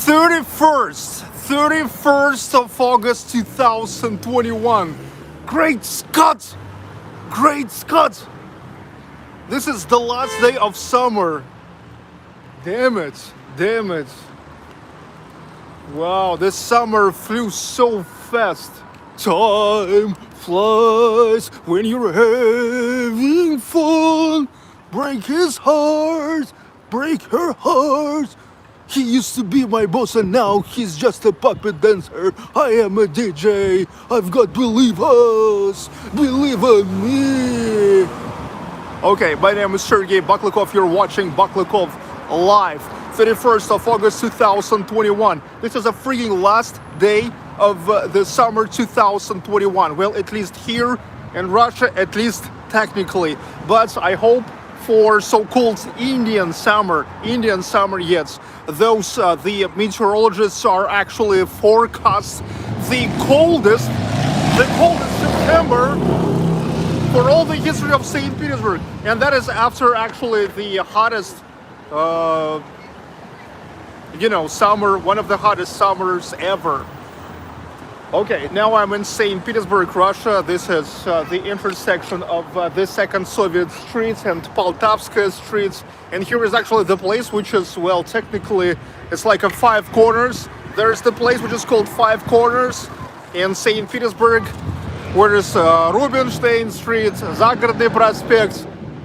31st of August 2021. Great Scott! Great Scott! This is the last day of summer. Damn it. Wow, this summer flew so fast. Time flies when you're having fun. Break his heart, break her heart. He used to be my boss and now he's just a puppet dancer. I am a DJ. I've got believe us. Believe in me. Okay, my name is Sergey Baklykov. You're watching Baklykov Live. 31st of August 2021. This is a freaking last day of the summer 2021. Well, at least here in Russia, at least technically. But I hope for so-called Indian summer, yes, those the meteorologists are actually forecast the coldest September for all the history of St. Petersburg, and that is after actually the hottest summer, one of the hottest summers ever. Okay, now I'm in St. Petersburg, Russia. This is the intersection of the Second Soviet Street and Poltavskaya Street. And here is actually the place which is, well, technically, it's like a five corners. There's the place which is called Five Corners in St. Petersburg, where is Rubinstein Street, Zagorny Prospect.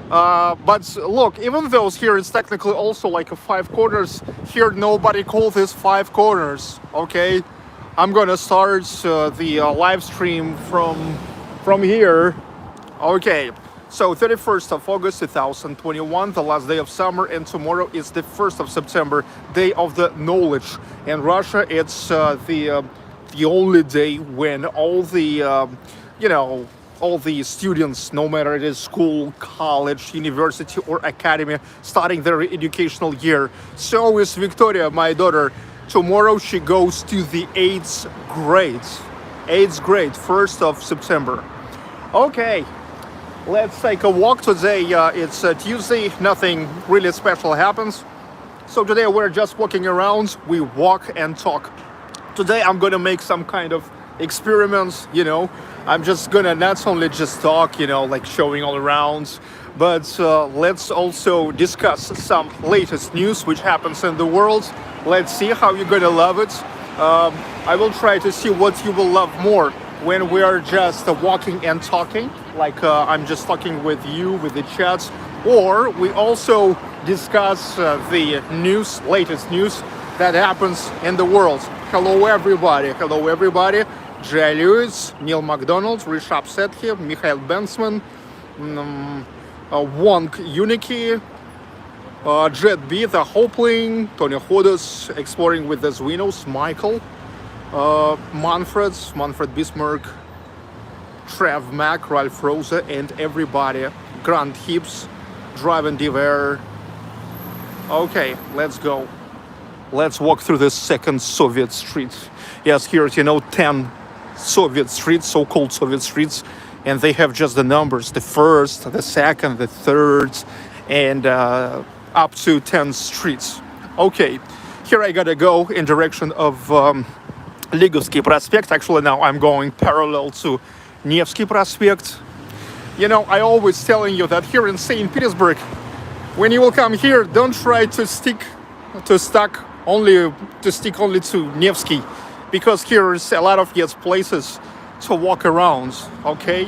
But look, even though here it's technically also like a five corners, here nobody calls this five corners, okay? I'm gonna start the live stream from here. Okay, so 31st of August 2021, the last day of summer, and tomorrow is the 1st of September, day of the knowledge. In Russia, it's the only day when all the all the students, no matter it is school, college, university, or academy, starting their educational year. So is Victoria, my daughter. Tomorrow she goes to the 8th grade. 1st of September. Okay, let's take a walk today. It's Tuesday, nothing really special happens. So today we're just walking around, we walk and talk. Today I'm gonna make some kind of experiments, I'm just gonna not only just talk, like showing all around, but let's also discuss some latest news which happens in the world. Let's see how you're gonna love it. I will try to see what you will love more when we are just walking and talking, like I'm just talking with you, with the chats, or we also discuss the news, latest news that happens in the world. Hello everybody. Jay Lewis, Neil McDonald, Rishabh Sethi, Mikhail Bensman, Wong Uniki, Jet B, The Hopeling, Tony Hodas, Exploring with the Zwinos, Michael, Manfred Bismarck, Trev Mack, Ralph Rosa, and everybody, Grant Hibbs, Driving Diver. Okay, let's go. Let's walk through the second Soviet street. Yes, here's 10 Soviet streets, so-called Soviet streets, and they have just the numbers, the first, the second, the third, and up to 10 streets. Okay, here I gotta go in direction of Ligovsky Prospect. Actually, now I'm going parallel to Nevsky Prospect. I always telling you that here in St. Petersburg, when you will come here, don't try to stick only to Nevsky, because here is a lot of places to walk around, okay?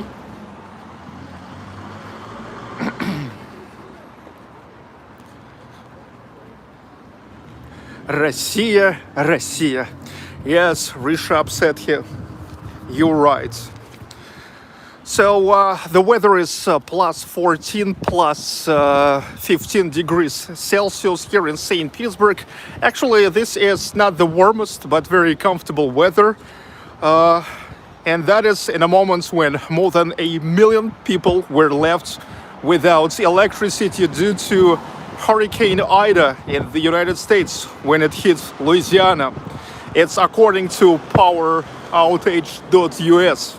Россия. Yes, Rishabh said here. You're right. So the weather is plus 14, plus 15 degrees Celsius here in St. Petersburg. Actually, this is not the warmest, but very comfortable weather. And that is in a moment when more than 1 million people were left without electricity due to Hurricane Ida in the United States when it hit Louisiana. It's according to poweroutage.us.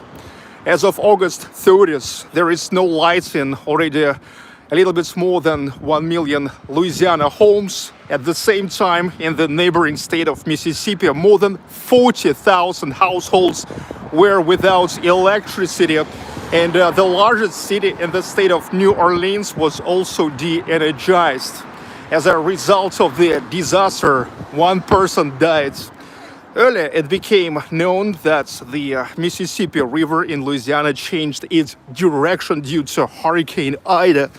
As of August 30th, there is no lights in already a little bit more than 1 million Louisiana homes, At the same time, in the neighboring state of Mississippi, more than 40,000 households were without electricity, and the largest city in the state of New Orleans was also de-energized. As a result of the disaster, one person died. Earlier, it became known that the Mississippi River in Louisiana changed its direction due to Hurricane Ida.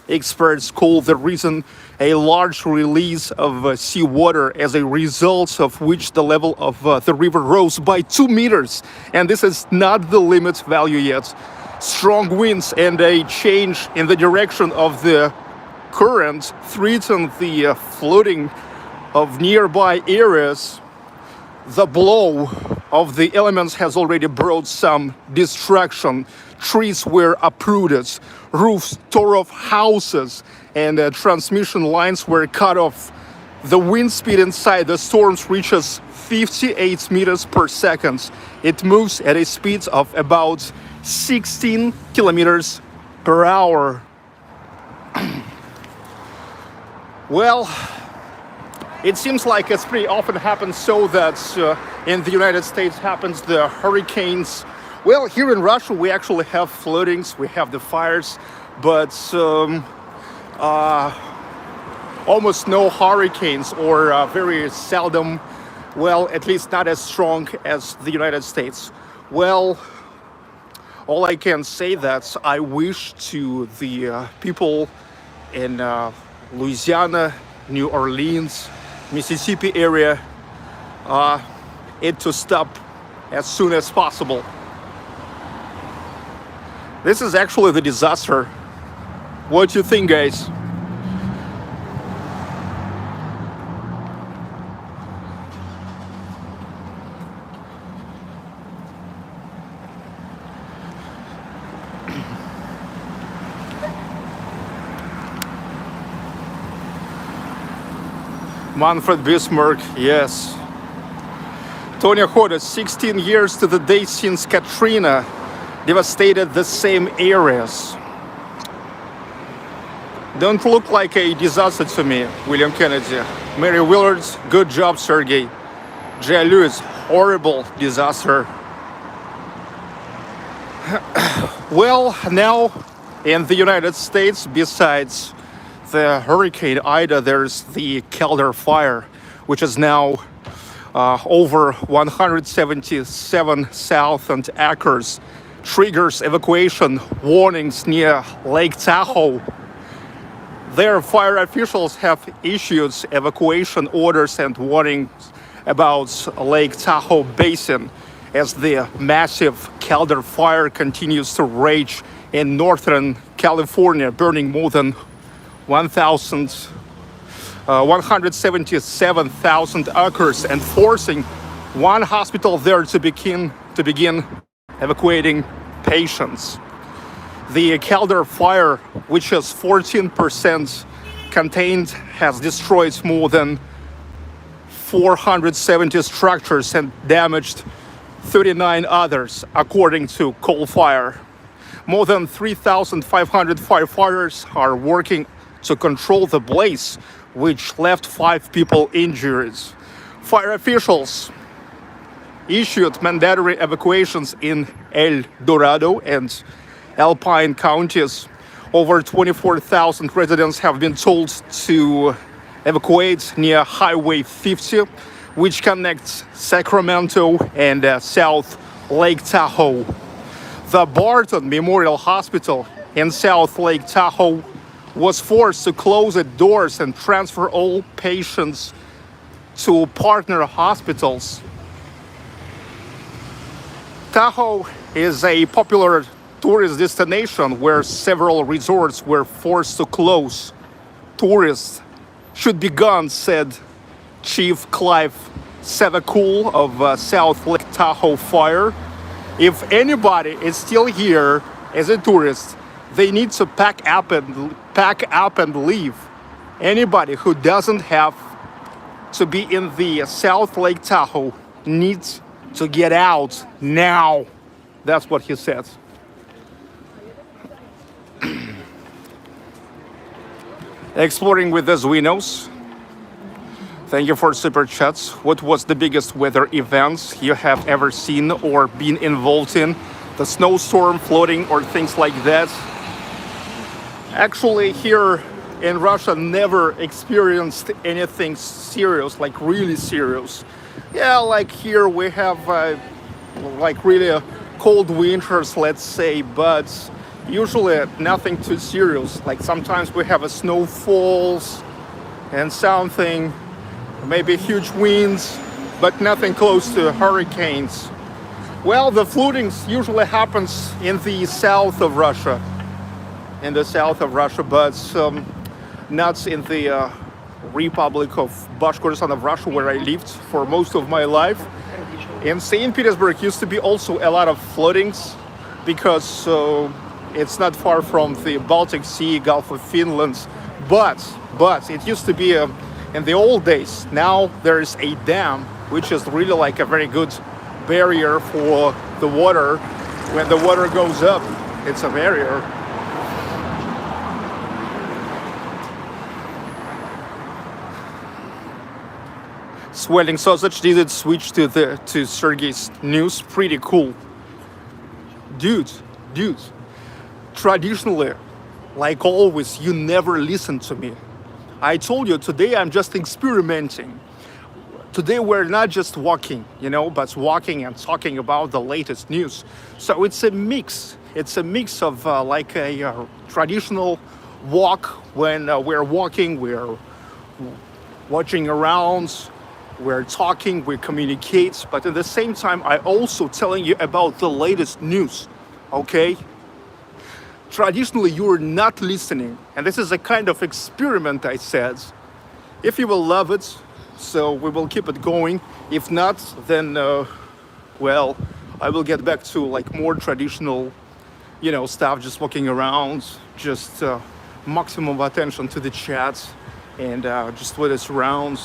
Experts call the reason a large release of seawater, as a result of which the level of the river rose by 2 meters. And this is not the limit value yet. Strong winds and a change in the direction of the current threaten the flooding of nearby areas. The blow of the elements has already brought some destruction. Trees were uprooted, roofs tore off houses, and transmission lines were cut off. The wind speed inside the storms reaches 58 meters per second. It moves at a speed of about 16 kilometers per hour. Well, it seems like it's pretty often happens so that in the United States happens the hurricanes. Well, here in Russia we actually have floodings, we have the fires, but almost no hurricanes, or very seldom, well, at least not as strong as the United States. Well, all I can say that I wish to the people in Louisiana, New Orleans, Mississippi area, it to stop as soon as possible. This is actually the disaster. What do you think, guys? Manfred Bismarck, yes. Tonya Hoda, 16 years to the day since Katrina devastated the same areas. Don't look like a disaster to me, William Kennedy. Mary Willard, good job, Sergey. J. Lewis, horrible disaster. Well, now in the United States, besides the Hurricane Ida, there's the Caldor Fire, which is now over 177,000 acres, triggers evacuation warnings near Lake Tahoe. Their fire officials have issued evacuation orders and warnings about Lake Tahoe Basin as the massive Caldor Fire continues to rage in northern California, burning more than 177,000 acres and forcing one hospital there to begin evacuating patients. The Caldor Fire, which is 14% contained, has destroyed more than 470 structures and damaged 39 others, according to Coal Fire. More than 3,500 firefighters are working to control the blaze, which left 5 people injured. Fire officials issued mandatory evacuations in El Dorado and Alpine counties. Over 24,000 residents have been told to evacuate near Highway 50, which connects Sacramento and South Lake Tahoe. The Barton Memorial Hospital in South Lake Tahoe was forced to close its doors and transfer all patients to partner hospitals. Tahoe is a popular tourist destination where several resorts were forced to close. Tourists should be gone, said Chief Clive Savakul of South Lake Tahoe Fire. If anybody is still here as a tourist, they need to pack up and leave. Anybody who doesn't have to be in the South Lake Tahoe needs to get out now. That's what he says. Exploring with the Zwinos. Thank you for super chats. What was the biggest weather events you have ever seen or been involved in? The snowstorm, flooding, or things like that? Actually, here in Russia, never experienced anything serious, like really serious. Yeah, like here we have like really cold winters, let's say, but usually nothing too serious. Like sometimes we have a snowfalls and something, maybe huge winds, but nothing close to hurricanes. Well, the floodings usually happens in the south of Russia, but not in the Republic of Bashkortostan of Russia, where I lived for most of my life. In St. Petersburg used to be also a lot of floodings because it's not far from the Baltic Sea, Gulf of Finland, but it used to be in the old days. Now there is a dam, which is really like a very good barrier for the water. When the water goes up, it's a barrier. Swelling sausage didn't switch to Sergey's news. Pretty cool. Dude. Traditionally, like always, you never listen to me. I told you today I'm just experimenting. Today we're not just walking, but walking and talking about the latest news. So it's a mix. It's a mix of like a traditional walk. When we're walking, we're watching around, we're talking, we communicate. But at the same time, I also telling you about the latest news, okay? Traditionally, you are not listening. And this is a kind of experiment, I said. If you will love it, so we will keep it going. If not, then, well, I will get back to like more traditional, stuff, just walking around, just maximum attention to the chat and just what is around,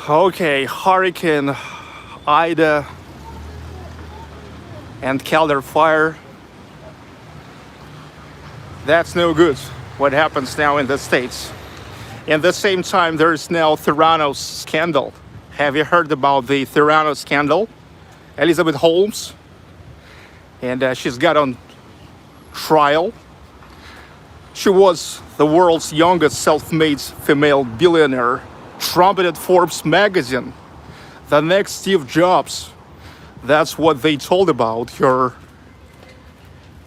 Okay, Hurricane Ida and Caldor Fire. That's no good. What happens now in the States? In the same time, there is now Theranos scandal. Have you heard about the Theranos scandal? Elizabeth Holmes, and she's got on trial. She was the world's youngest self-made female billionaire, trumpeted Forbes magazine, the next Steve Jobs. That's what they told about her.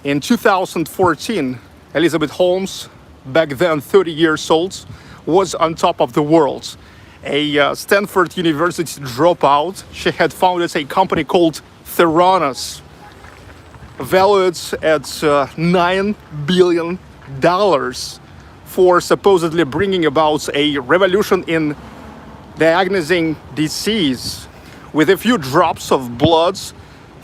In 2014, Elizabeth Holmes, back then 30 years old, was on top of the world. A Stanford University dropout. She had founded a company called Theranos, valued at $9 billion, for supposedly bringing about a revolution in diagnosing disease. With a few drops of blood,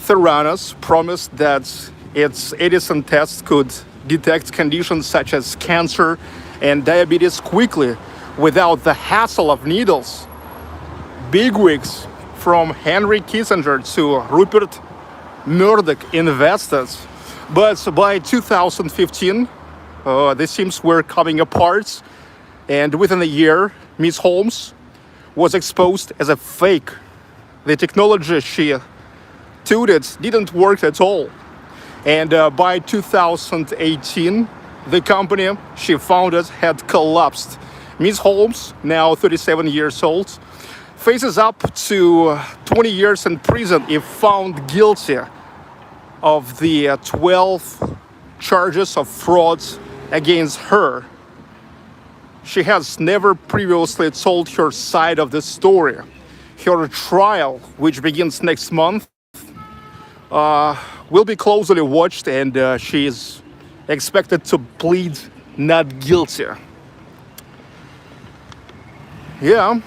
Theranos promised that its Edison test could detect conditions such as cancer and diabetes quickly without the hassle of needles. Bigwigs from Henry Kissinger to Rupert Murdoch invested. But by 2015, the teams were coming apart, and within a year, Miss Holmes was exposed as a fake. The technology she touted didn't work at all. And by 2018, the company she founded had collapsed. Miss Holmes, now 37 years old, faces up to 20 years in prison if found guilty of the 12 charges of fraud against her. She has never previously told her side of the story. Her trial, which begins next month, will be closely watched, and she is expected to plead not guilty. Yeah,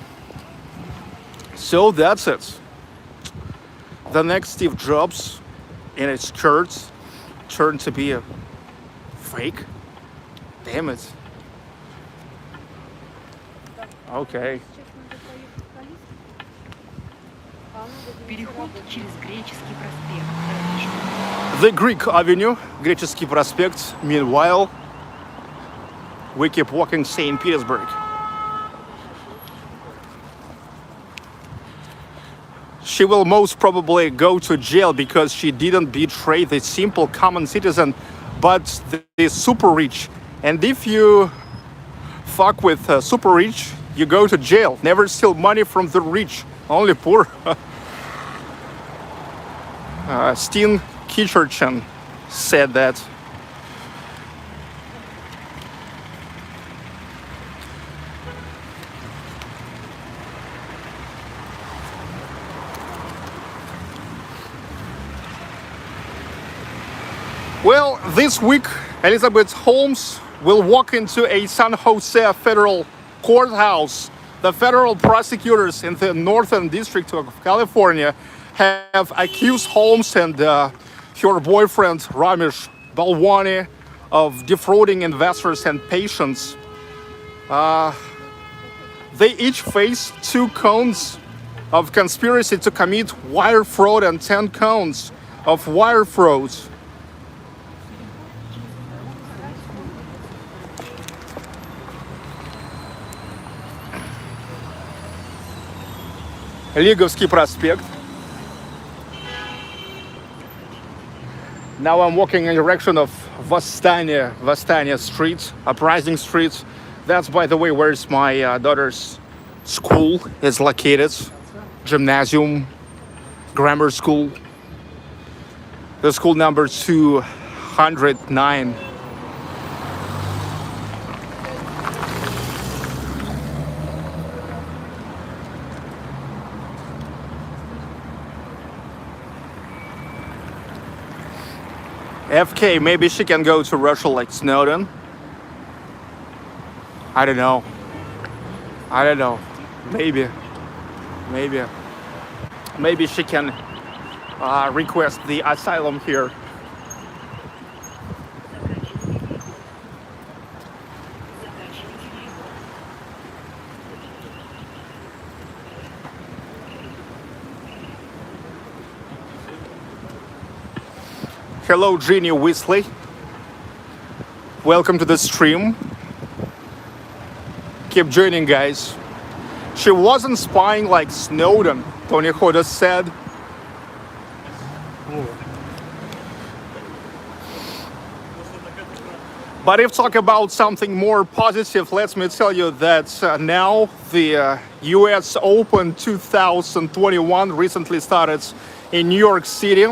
so that's it. The next Steve Jobs in its skirts turned to be a fake. Damn it. Okay. Переход через Греческий проспект. The Greek Avenue, Греческий проспект. Meanwhile, we keep walking St. Petersburg. She will most probably go to jail because she didn't betray the simple common citizen, but the super rich. And if you fuck with super rich, you go to jail. Never steal money from the rich, only poor. St Petersburg said that. Well, this week, Elizabeth Holmes will walk into a San Jose federal courthouse. The federal prosecutors in the Northern District of California have accused Holmes and her boyfriend, Ramesh Balwani, of defrauding investors and patients. They each face 2 counts of conspiracy to commit wire fraud and 10 counts of wire fraud. Лиговский проспект. Now I'm walking in the direction of Vastania Street, Uprising Street. That's, by the way, where my daughter's school is located. Gymnasium, grammar school. The school number 209. FK, maybe she can go to Russia like Snowden. I don't know. Maybe she can request the asylum here. Hello, Jeannie Weasley. Welcome to the stream. Keep joining, guys. She wasn't spying like Snowden, Tony Hoda said. But if talk about something more positive, let me tell you that now the US Open 2021 recently started in New York City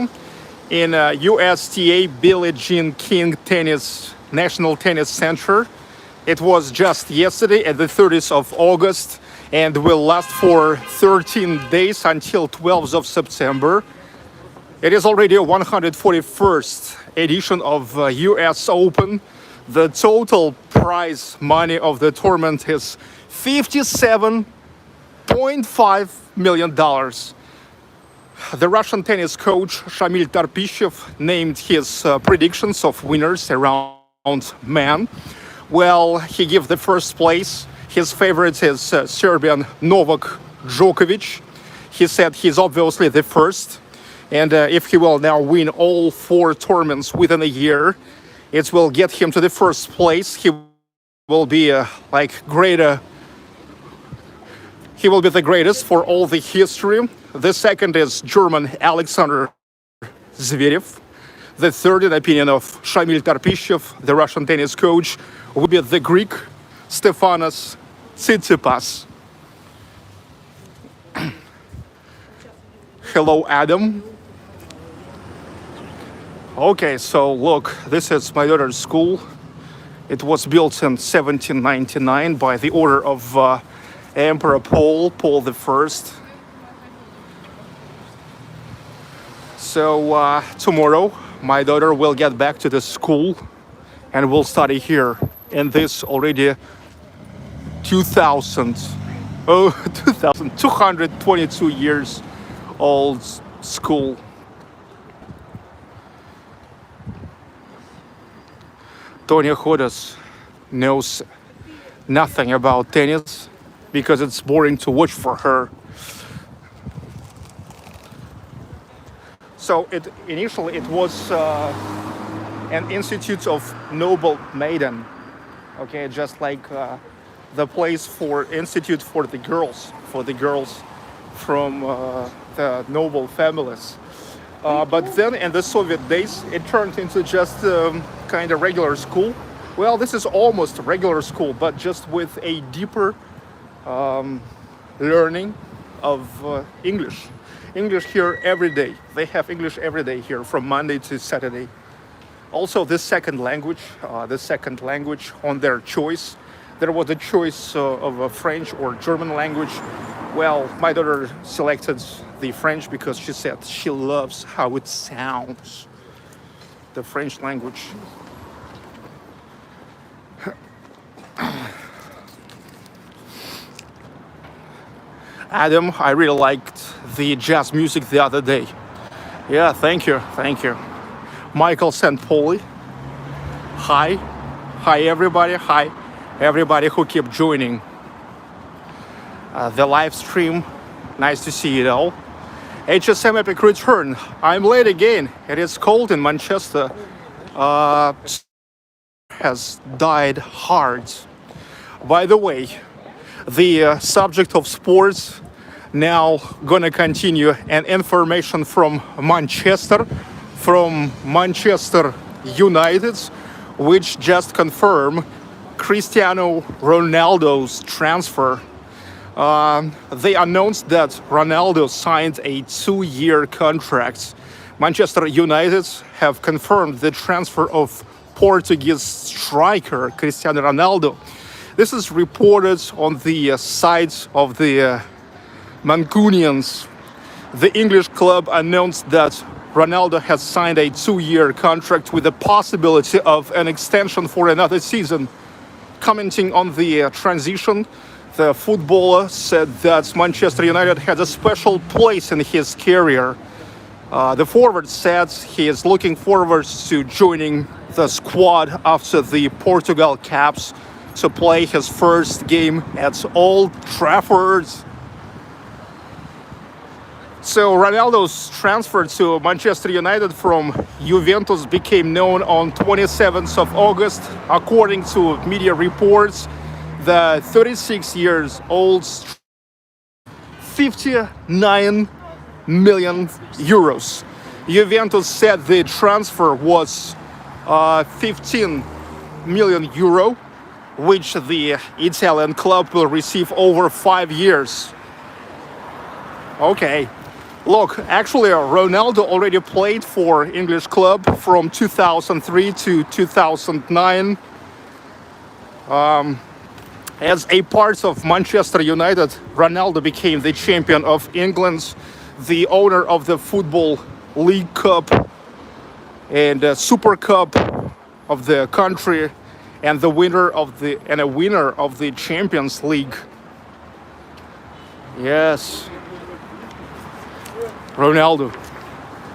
in USTA Billie Jean King National Tennis Center. It was just yesterday at the 30th of August and will last for 13 days until 12th of September. It is already a 141st edition of US Open. The total prize money of the tournament is $57.5 million. The Russian tennis coach Shamil Tarpishev named his predictions of winners around men. Well, he gave the first place. His favorite is Serbian Novak Djokovic. He said he's obviously the first. And if he will now win all 4 tournaments within a year, it will get him to the first place. He will be He will be the greatest for all the history. The second is German Alexander Zverev. The third, in the opinion of Shamil Tarpishev, the Russian tennis coach, will be the Greek Stefanos Tsitsipas. Hello, Adam. Okay, so look, this is my daughter's school. It was built in 1799 by the order of Emperor Paul I. So tomorrow, my daughter will get back to the school and will study here in this already 222 years old school. Tony Hodas knows nothing about tennis because it's boring to watch for her. So initially it was an institute of noble maiden, okay, just like the place for institute for the girls from the noble families. But then in the Soviet days, it turned into just kind of regular school. Well, this is almost a regular school, but just with a deeper learning of English. English here every day. They have English every day here from Monday to Saturday. Also, the second language on their choice. There was a choice of a French or German language. Well, my daughter selected the French because she said she loves how it sounds. The French language. Adam, I really liked the jazz music the other day. Yeah, thank you. Michael St. Pauli. Hi everybody. Hi everybody who keep joining the live stream. Nice to see you all. HSM Epic Return. I'm late again. It is cold in Manchester. Has died hard. By the way, the subject of sports now gonna continue, and information from Manchester United, which just confirmed Cristiano Ronaldo's transfer. They announced that Ronaldo signed a 2-year contract. Manchester United have confirmed the transfer of Portuguese striker Cristiano Ronaldo. This is reported on the site of the Mancunians. The English club announced that Ronaldo has signed a 2-year contract with the possibility of an extension for another season. Commenting on the transition, the footballer said that Manchester United had a special place in his career. The forward said he is looking forward to joining the squad after the Portugal caps to play his first game at Old Trafford. So Ronaldo's transfer to Manchester United from Juventus became known on 27th of August. According to media reports, the 36 years old 59 million euros. Juventus said the transfer was 15 million euro, which the Italian club will receive over 5 years. Okay. Look, actually, Ronaldo already played for English club from 2003 to 2009. As a part of Manchester United, Ronaldo became the champion of England, the owner of the Football League Cup and Super Cup of the country, and a winner of the Champions League. Yes. Ronaldo,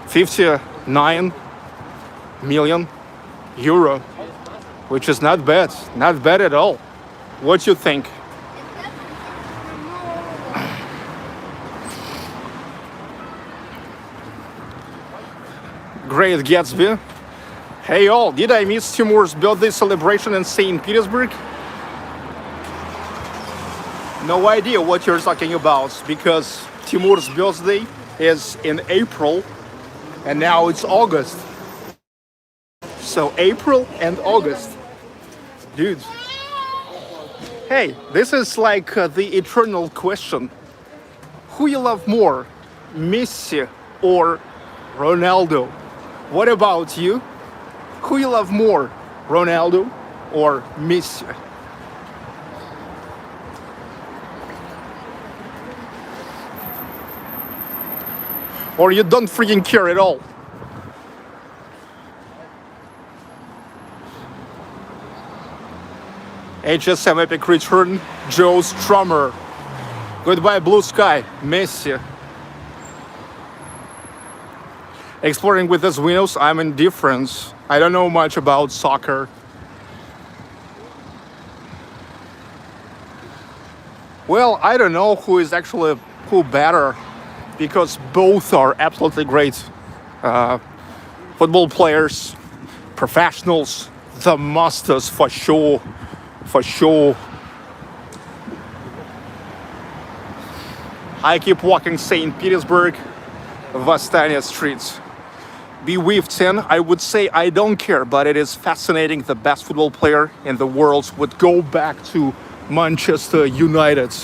59 million euro, which is not bad at all. What do you think? Great Gatsby. Hey all, did I miss Timur's birthday celebration in St. Petersburg? No idea what you're talking about, because Timur's birthday is in April and now it's August. So April and August. Dude. Hey, this is like the eternal question. Who you love more, Messi or Ronaldo? What about you? Who you love more, Ronaldo or Messi? Or you don't freaking care at all? HSM Epic Return, Joe Strummer. Goodbye Blue Sky, Messi. Exploring with us winners, I'm indifferent. I don't know much about soccer. Well, I don't know who is actually who better, because both are absolutely great football players, professionals, the masters for sure, for sure. I keep walking St. Petersburg, Vastania streets. Be weaved in, I would say I don't care, but it is fascinating. The best football player in the world would go back to Manchester United.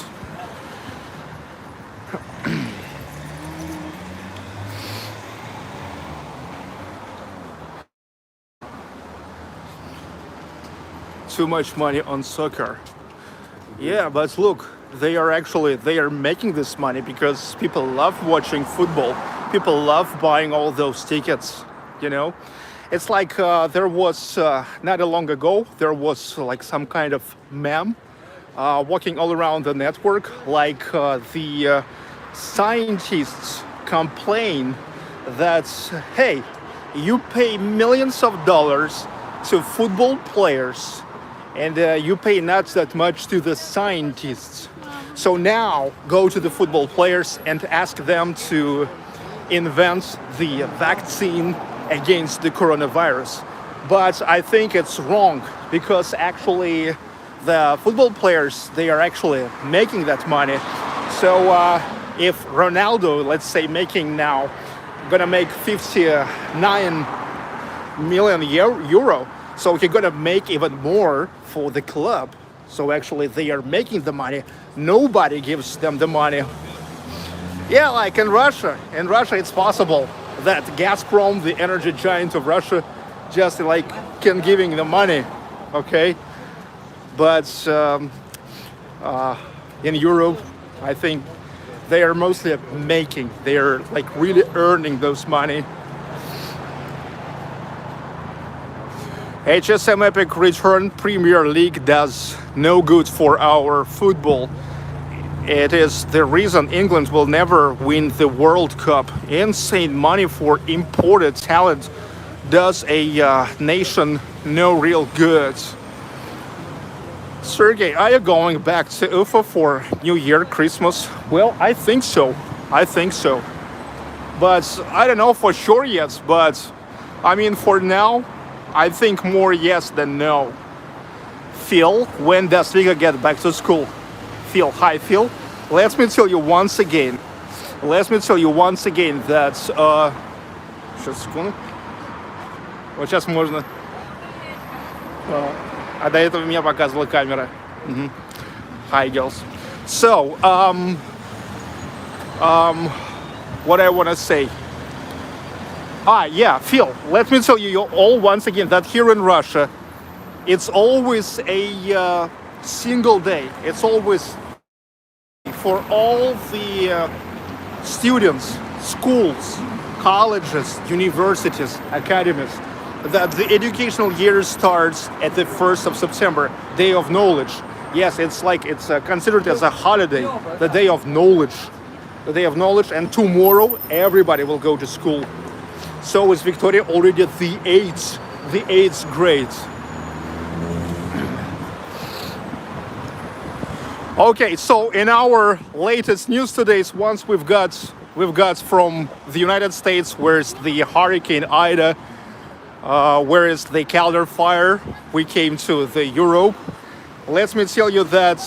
Too much money on soccer. Yeah, but look, they are making this money because people love watching football. People love buying all those tickets, you know? It's like there was, not long ago, there was like some kind of meme walking all around the network, like the scientists complain that, hey, you pay millions of dollars to football players, and you pay not that much to the scientists. So now go to the football players and ask them to invent the vaccine against the coronavirus. But I think it's wrong, because actually the football players, they are actually making that money. So if Ronaldo, let's say, making now, gonna make 59 million euro, so he's gonna make even more for the club. So actually they are making the money. Nobody gives them the money. Yeah, like in Russia it's possible that Gazprom, the energy giant of Russia, just like can giving the money, okay? But in Europe, I think they are mostly making, they are like really earning those money. HSM Epic return. Premier League does no good for our football. It is the reason England will never win the World Cup. Insane money for imported talent does a nation no real good. Sergey, are you going back to Ufa for New Year, Christmas? Well, I think so. But I don't know for sure yet. But I mean, for now, I think more yes than no. Phil, when does Vika get back to school? Phil, hi Phil. Let me tell you once again that сейчас секунду. Вот сейчас можно. А до этого меня показывала камера. Hi girls. So, what I want to say. Yeah, Phil, let me tell you all once again that here in Russia, it's always a single day. It's always for all the students, schools, colleges, universities, academies, that the educational year starts at the 1st of September, Day of Knowledge. Yes, it's like it's considered as a holiday, the Day of Knowledge. The Day of Knowledge, and tomorrow everybody will go to school. So is Victoria already at the 8th grade. Okay, so in our latest news today, once we've got from the United States, where's the Hurricane Ida, where is the Caldor Fire, we came to the Europe. Let me tell you that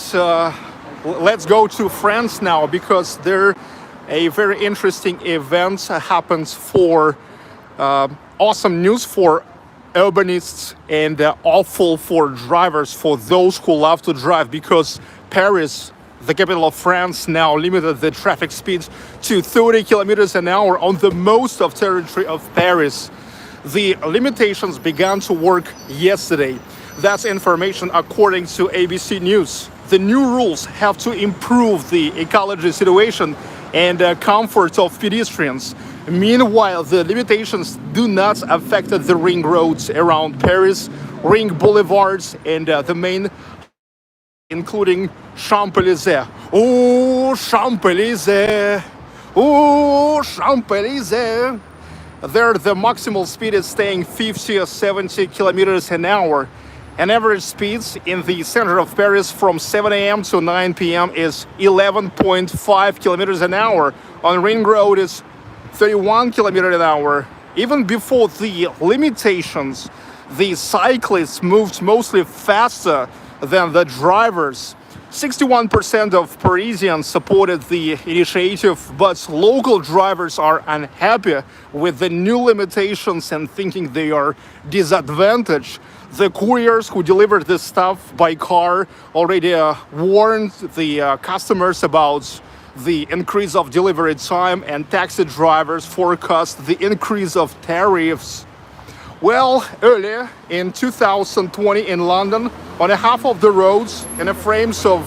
let's go to France now, because there a very interesting event happens for awesome news for urbanists and awful for drivers, for those who love to drive, because Paris, the capital of France, now limited the traffic speed to 30 kilometers an hour on the most of territory of Paris. The limitations began to work yesterday. That's information according to ABC News. The new rules have to improve the ecology situation and comfort of pedestrians. Meanwhile, the limitations do not affect the ring roads around Paris, ring boulevards, and the main, including Champs-Élysées. Oh, Champs-Élysées! Oh, Champs-Élysées! There, the maximal speed is staying 50 or 70 kilometers an hour. and average speeds in the center of Paris from 7 a.m. to 9 p.m. is 11.5 kilometers an hour. On Ring Road is 31 kilometers an hour. Even before the limitations, the cyclists moved mostly faster than the drivers. 61% of Parisians supported the initiative, but local drivers are unhappy with the new limitations and thinking they are disadvantaged. The couriers who delivered this stuff by car already warned the customers about the increase of delivery time, and taxi drivers forecast the increase of tariffs. Well, earlier in 2020 in London, on a half of the roads in a frames of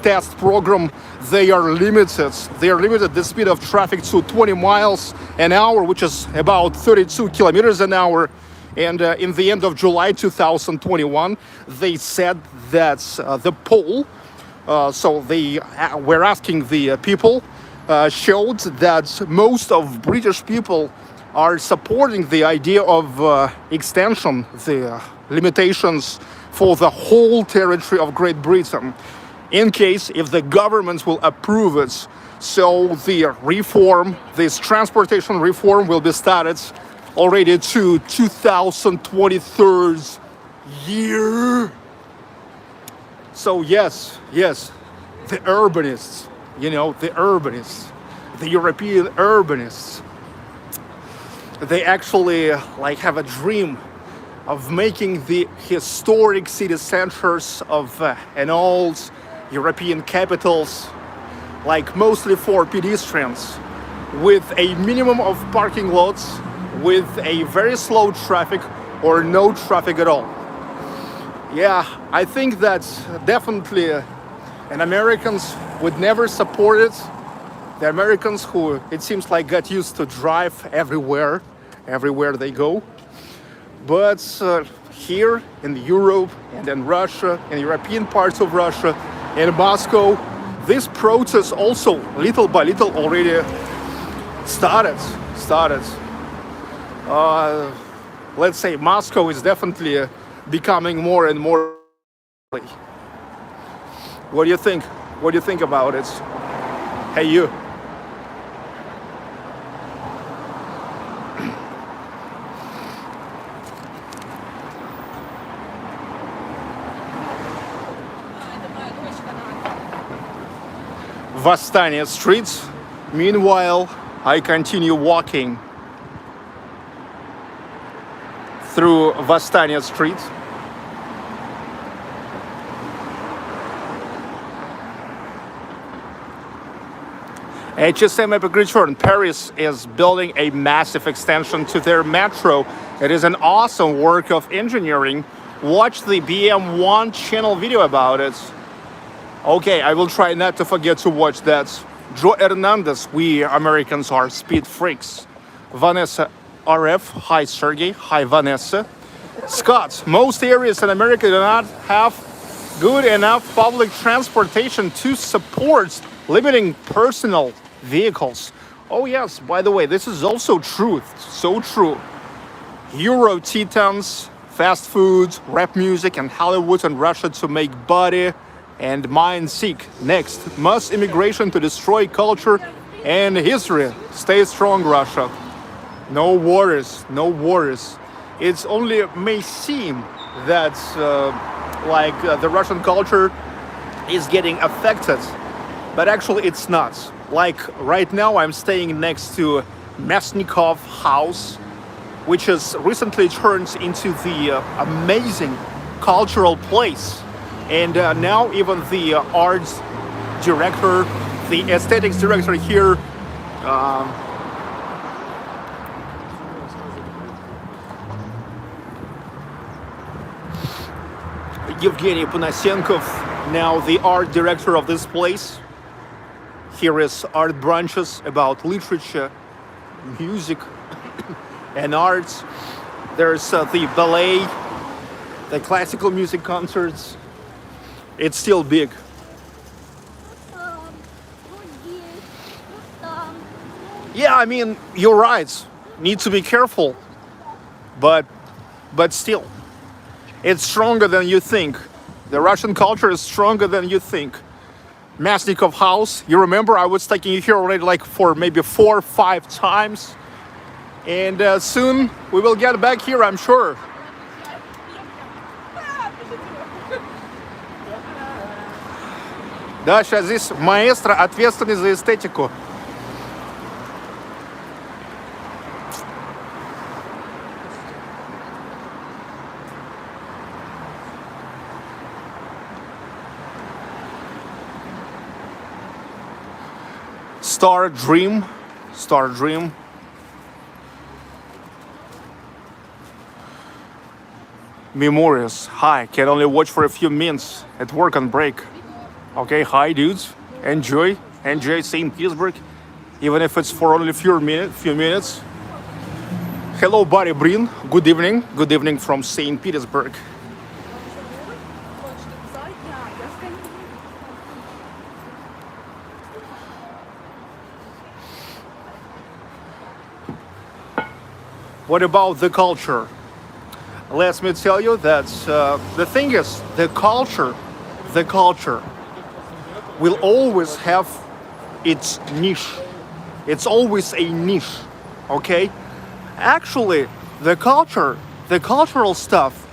test program, they are limited. They are limited the speed of traffic to 20 miles an hour, which is about 32 kilometers an hour. And in the end of July 2021, they said that the poll, so they were asking the people, showed that most of British people are supporting the idea of extension, the limitations for the whole territory of Great Britain, in case if the government will approve it. So the reform, this transportation reform, will be started already to 2023 year. So yes, the urbanists, the urbanists, the European urbanists, they actually have a dream of making the historic city centers of an old European capitals mostly for pedestrians, with a minimum of parking lots, with a very slow traffic or no traffic at all. Yeah, I think that definitely and Americans would never support it. The Americans who, it seems got used to drive everywhere they go. But here in Europe and in Russia, in European parts of Russia, in Moscow, this protest also little by little already started. Let's say Moscow is definitely becoming more and more. What do you think? What do you think about it? Hey, you. Vastania streets. Meanwhile, I continue walking through Vastania street. HSM Epic Return. Paris is building a massive extension to their metro. It is an awesome work of engineering. Watch the BM1 channel video about it. Okay, I will try not to forget to watch that. Joe Hernandez, we Americans are speed freaks. Vanessa RF, hi Sergey, hi Vanessa. Scott, most areas in America do not have good enough public transportation to support limiting personal vehicles. Oh yes, by the way, this is also true, so true. Euro Titans, fast food, rap music, and Hollywood and Russia to make body and mind sick. Next, mass immigration to destroy culture and history. Stay strong, Russia. No worries, no worries. It's only may seem that the Russian culture is getting affected, but actually it's not. Right now I'm staying next to Mesnikov house, which has recently turned into the amazing cultural place. And now even the arts director, the aesthetics director here, Evgeny Panasenkov, now the art director of this place. Here is art branches about literature, music, and arts. There's the ballet, the classical music concerts. It's still big. Yeah, I mean, you're right. Need to be careful. But still. It's stronger than you think. The Russian culture is stronger than you think. Masnikov house, you remember I was taking you here already like for maybe 4 or 5 times. And soon we will get back here, I'm sure. Да, сейчас здесь маэстро, ответственный за эстетику. Star Dream. Memories. Hi, can only watch for a few minutes at work on break. Okay, hi dudes. Enjoy St Petersburg, even if it's for only a few minutes. Hello, buddy Brin. Good evening from St Petersburg. What about the culture? Let me tell you that the thing is, the culture will always have its niche. It's always a niche, okay? Actually, the cultural stuff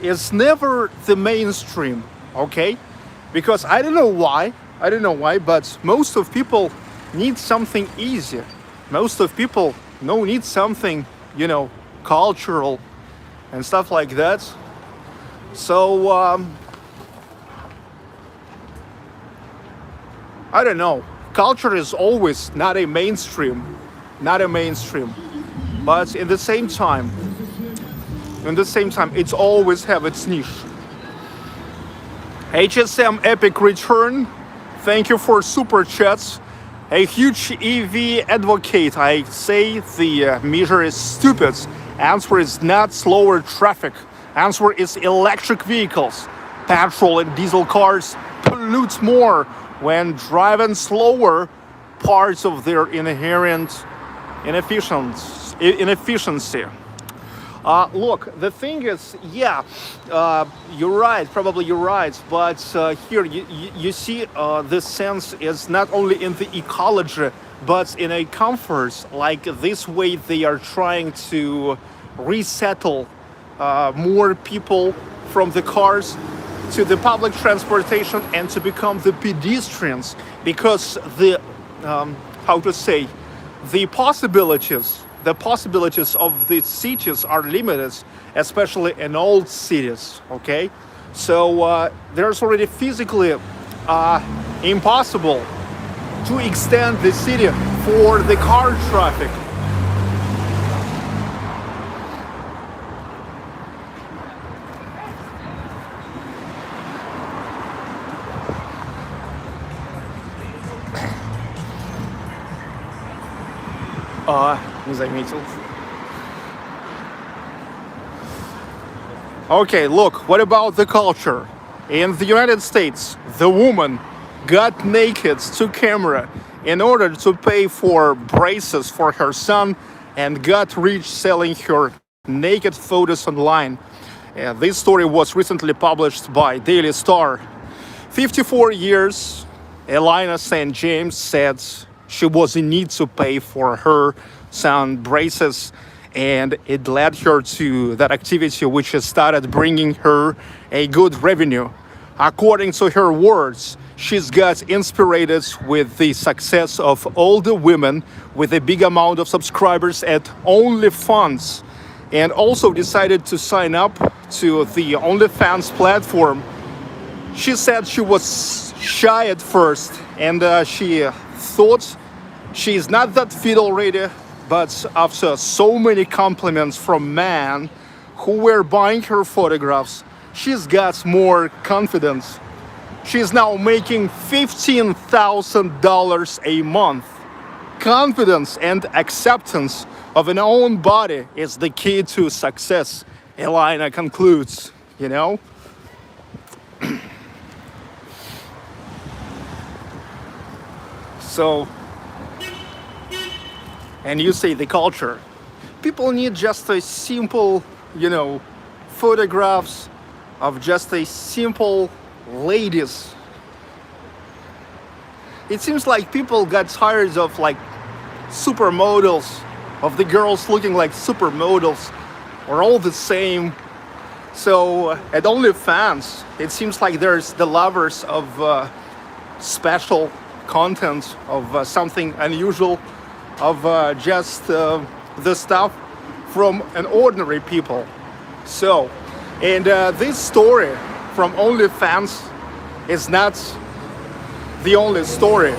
is never the mainstream, okay? Because I don't know why, but most of people need something easy. Most of people need something, cultural and stuff like that. So, I don't know. Culture is always not a mainstream, but in the same time, it's always have its niche. HSM Epic Return, thank you for super chats. A huge EV advocate. I say the measure is stupid. Answer is not slower traffic. Answer is electric vehicles. Petrol and diesel cars pollute more when driving slower, parts of their inherent inefficiency. Look, the thing is, you're right, probably you're right, but here you see the sense is not only in the ecology, but in a comfort, like this way they are trying to resettle more people from the cars to the public transportation and to become the pedestrians, because the the possibilities of the cities are limited, especially in old cities, okay? So there's already physically impossible to extend the city for the car traffic. Не заметил. Okay, look, what about the culture? In the United States, the woman got naked to camera in order to pay for braces for her son and got rich selling her naked photos online. This story was recently published by Daily Star. 54 years, Elena St. James said she was in need to pay for her son braces, and it led her to that activity which has started bringing her a good revenue. According to her words, she's got inspired with the success of older women with a big amount of subscribers at OnlyFans, and also decided to sign up to the OnlyFans platform. She said she was shy at first, and she thought she's not that fit already, but after so many compliments from men who were buying her photographs, she's got more confidence. She's now making $15,000 a month. Confidence and acceptance of an own body is the key to success, Elena concludes, So, and you say the culture. People need just a simple, photographs, of just a simple ladies. It seems like people got tired of like supermodels, of the girls looking like supermodels, or all the same. So at OnlyFans, it seems like there's the lovers of special content, of something unusual, of just the stuff from an ordinary people. So, and this story from OnlyFans is not the only story.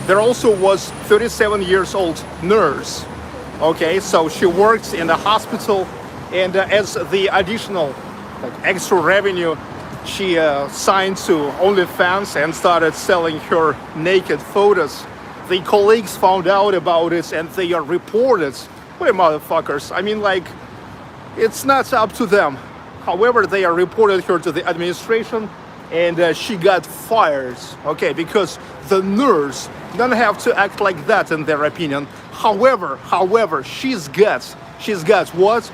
There also was 37 years old nurse. Okay, so she works in the hospital, and as the additional like extra revenue, she signed to OnlyFans and started selling her naked photos. The colleagues found out about it and they are reported. What a motherfuckers. I mean, like, it's not up to them. However, they are reported her to the administration, and she got fired. Okay, because the nurse don't have to act like that in their opinion. However, she's got what?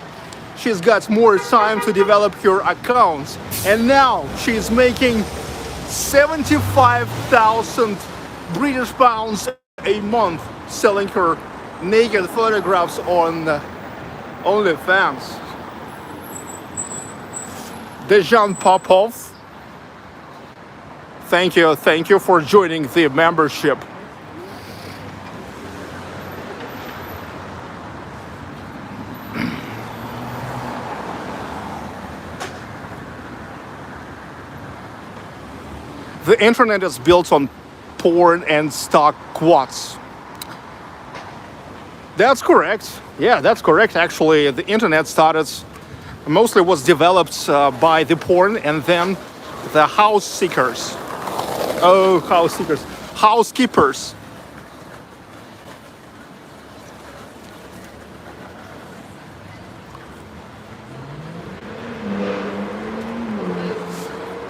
She's got more time to develop her accounts, and now she's making 75,000 British pounds a month selling her naked photographs on OnlyFans. Dejan Popov, thank you for joining the membership. The internet is built on porn and stock quotes. That's correct. Yeah, that's correct. Actually, the internet mostly was developed by the porn and then the house seekers. Oh, house seekers. Housekeepers.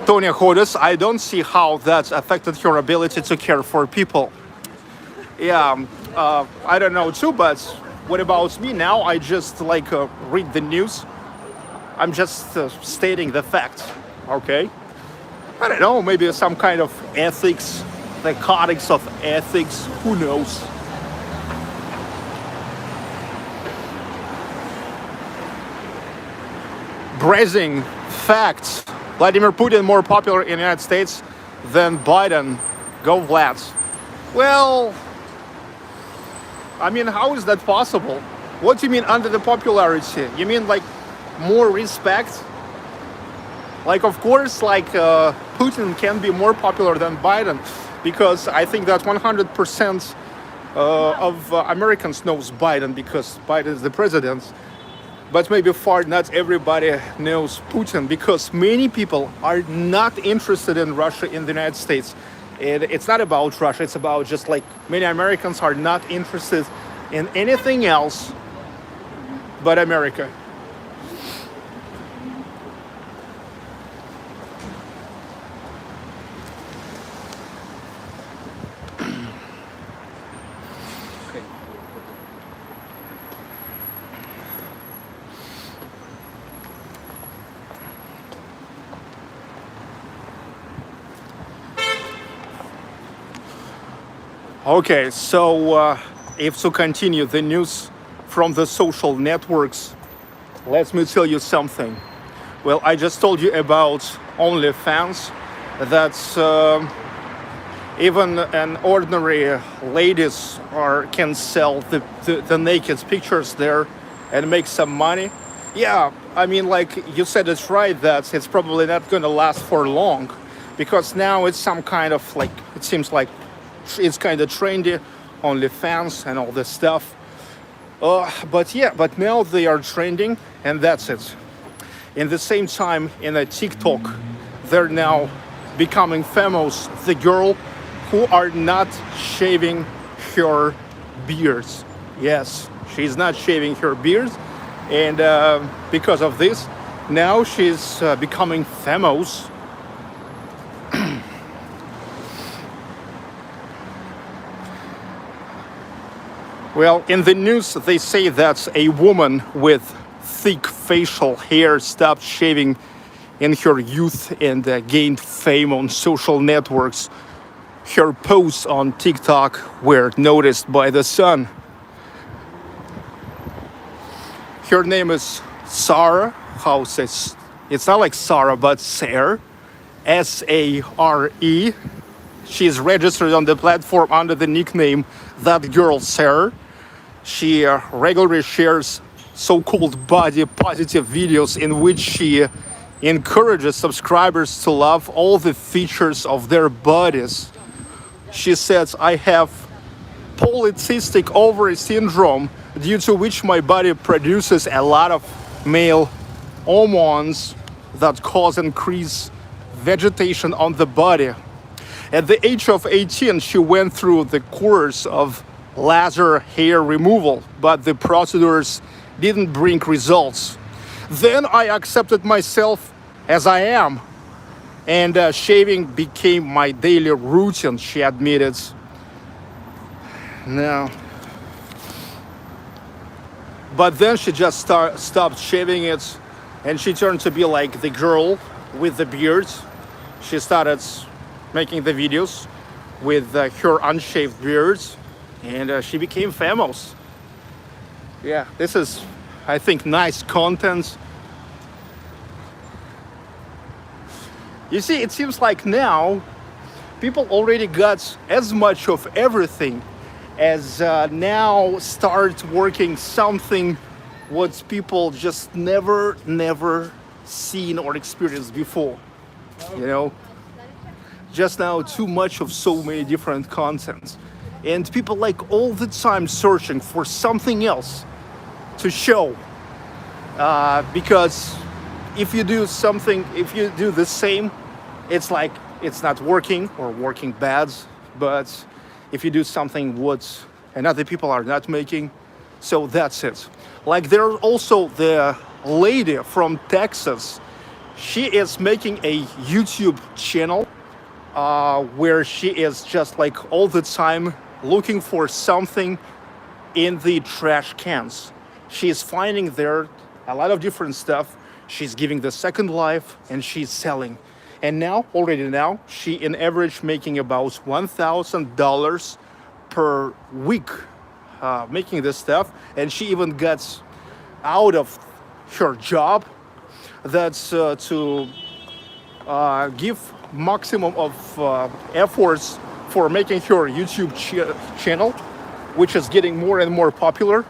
Tonya Hodes, I don't see how that's affected her ability to care for people. Yeah, I don't know too, but what about me now? I just like read the news. I'm just stating the fact, okay? I don't know, maybe some kind of ethics, the codex of ethics, who knows? Brazzing facts. Vladimir Putin more popular in the United States than Biden. Go Vlad. Well, I mean, how is that possible? What do you mean under the popularity? You mean like more respect? Like, of course, like Putin can be more popular than Biden, because I think that 100% of Americans knows Biden because Biden is the president. But maybe far not everybody knows Putin, because many people are not interested in Russia in the United States. It's not about Russia, it's about just like many Americans are not interested in anything else but America. Okay, so if to continue the news from the social networks, let me tell you something. Well, I just told you about OnlyFans, that even an ordinary ladies can sell the naked pictures there and make some money. Yeah, I mean, like you said, it's right that it's probably not going to last for long, because now it's some kind of like, it seems like it's kind of trendy, OnlyFans and all this stuff. But now they are trending, and that's it. In the same time, in a TikTok, they're now becoming famous. The girl who are not shaving her beards. Yes, she's not shaving her beard, and because of this, now she's becoming famous. Well, in the news, they say that a woman with thick facial hair stopped shaving in her youth and gained fame on social networks. Her posts on TikTok were noticed by the Sun. Her name is Sarah. How says it's not like Sarah, but Sare, Sare. She is registered on the platform under the nickname That Girl Sare. She regularly shares so-called body positive videos in which she encourages subscribers to love all the features of their bodies. She says, I have polycystic ovary syndrome, due to which my body produces a lot of male hormones that cause increased vegetation on the body. At the age of 18, she went through the course of laser hair removal, but the procedures didn't bring results. Then I accepted myself as I am, and shaving became my daily routine, she admitted. No. But then she just stopped shaving it, and she turned to be like the girl with the beard. She started making the videos with her unshaved beard, and she became famous. Yeah, this is, I think, nice content. You see, it seems like now people already got as much of everything as now start working something what people just never seen or experienced before. You know, just now too much of so many different contents, and people like all the time searching for something else to show, because if you do the same, it's like it's not working or working bad. But if you do something what and other people are not making, so that's it. Like there's also the lady from Texas. She is making a YouTube channel where she is just like all the time looking for something in the trash cans. She's finding there a lot of different stuff. She's giving the second life and she's selling. And already now, she in average making about $1,000 per week making this stuff. And she even gets out of her job. That's to give maximum of efforts for making her YouTube channel, which is getting more and more popular.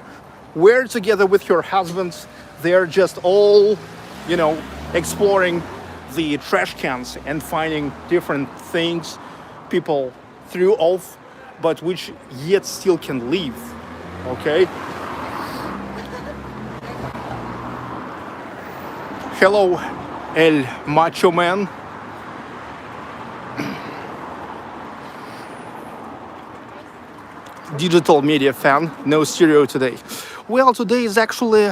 Where together with her husband, they're just all, exploring the trash cans and finding different things people threw off, but which yet still can live. Okay? Hello, El Macho Man. Digital media fan, no stereo today. Well, today is actually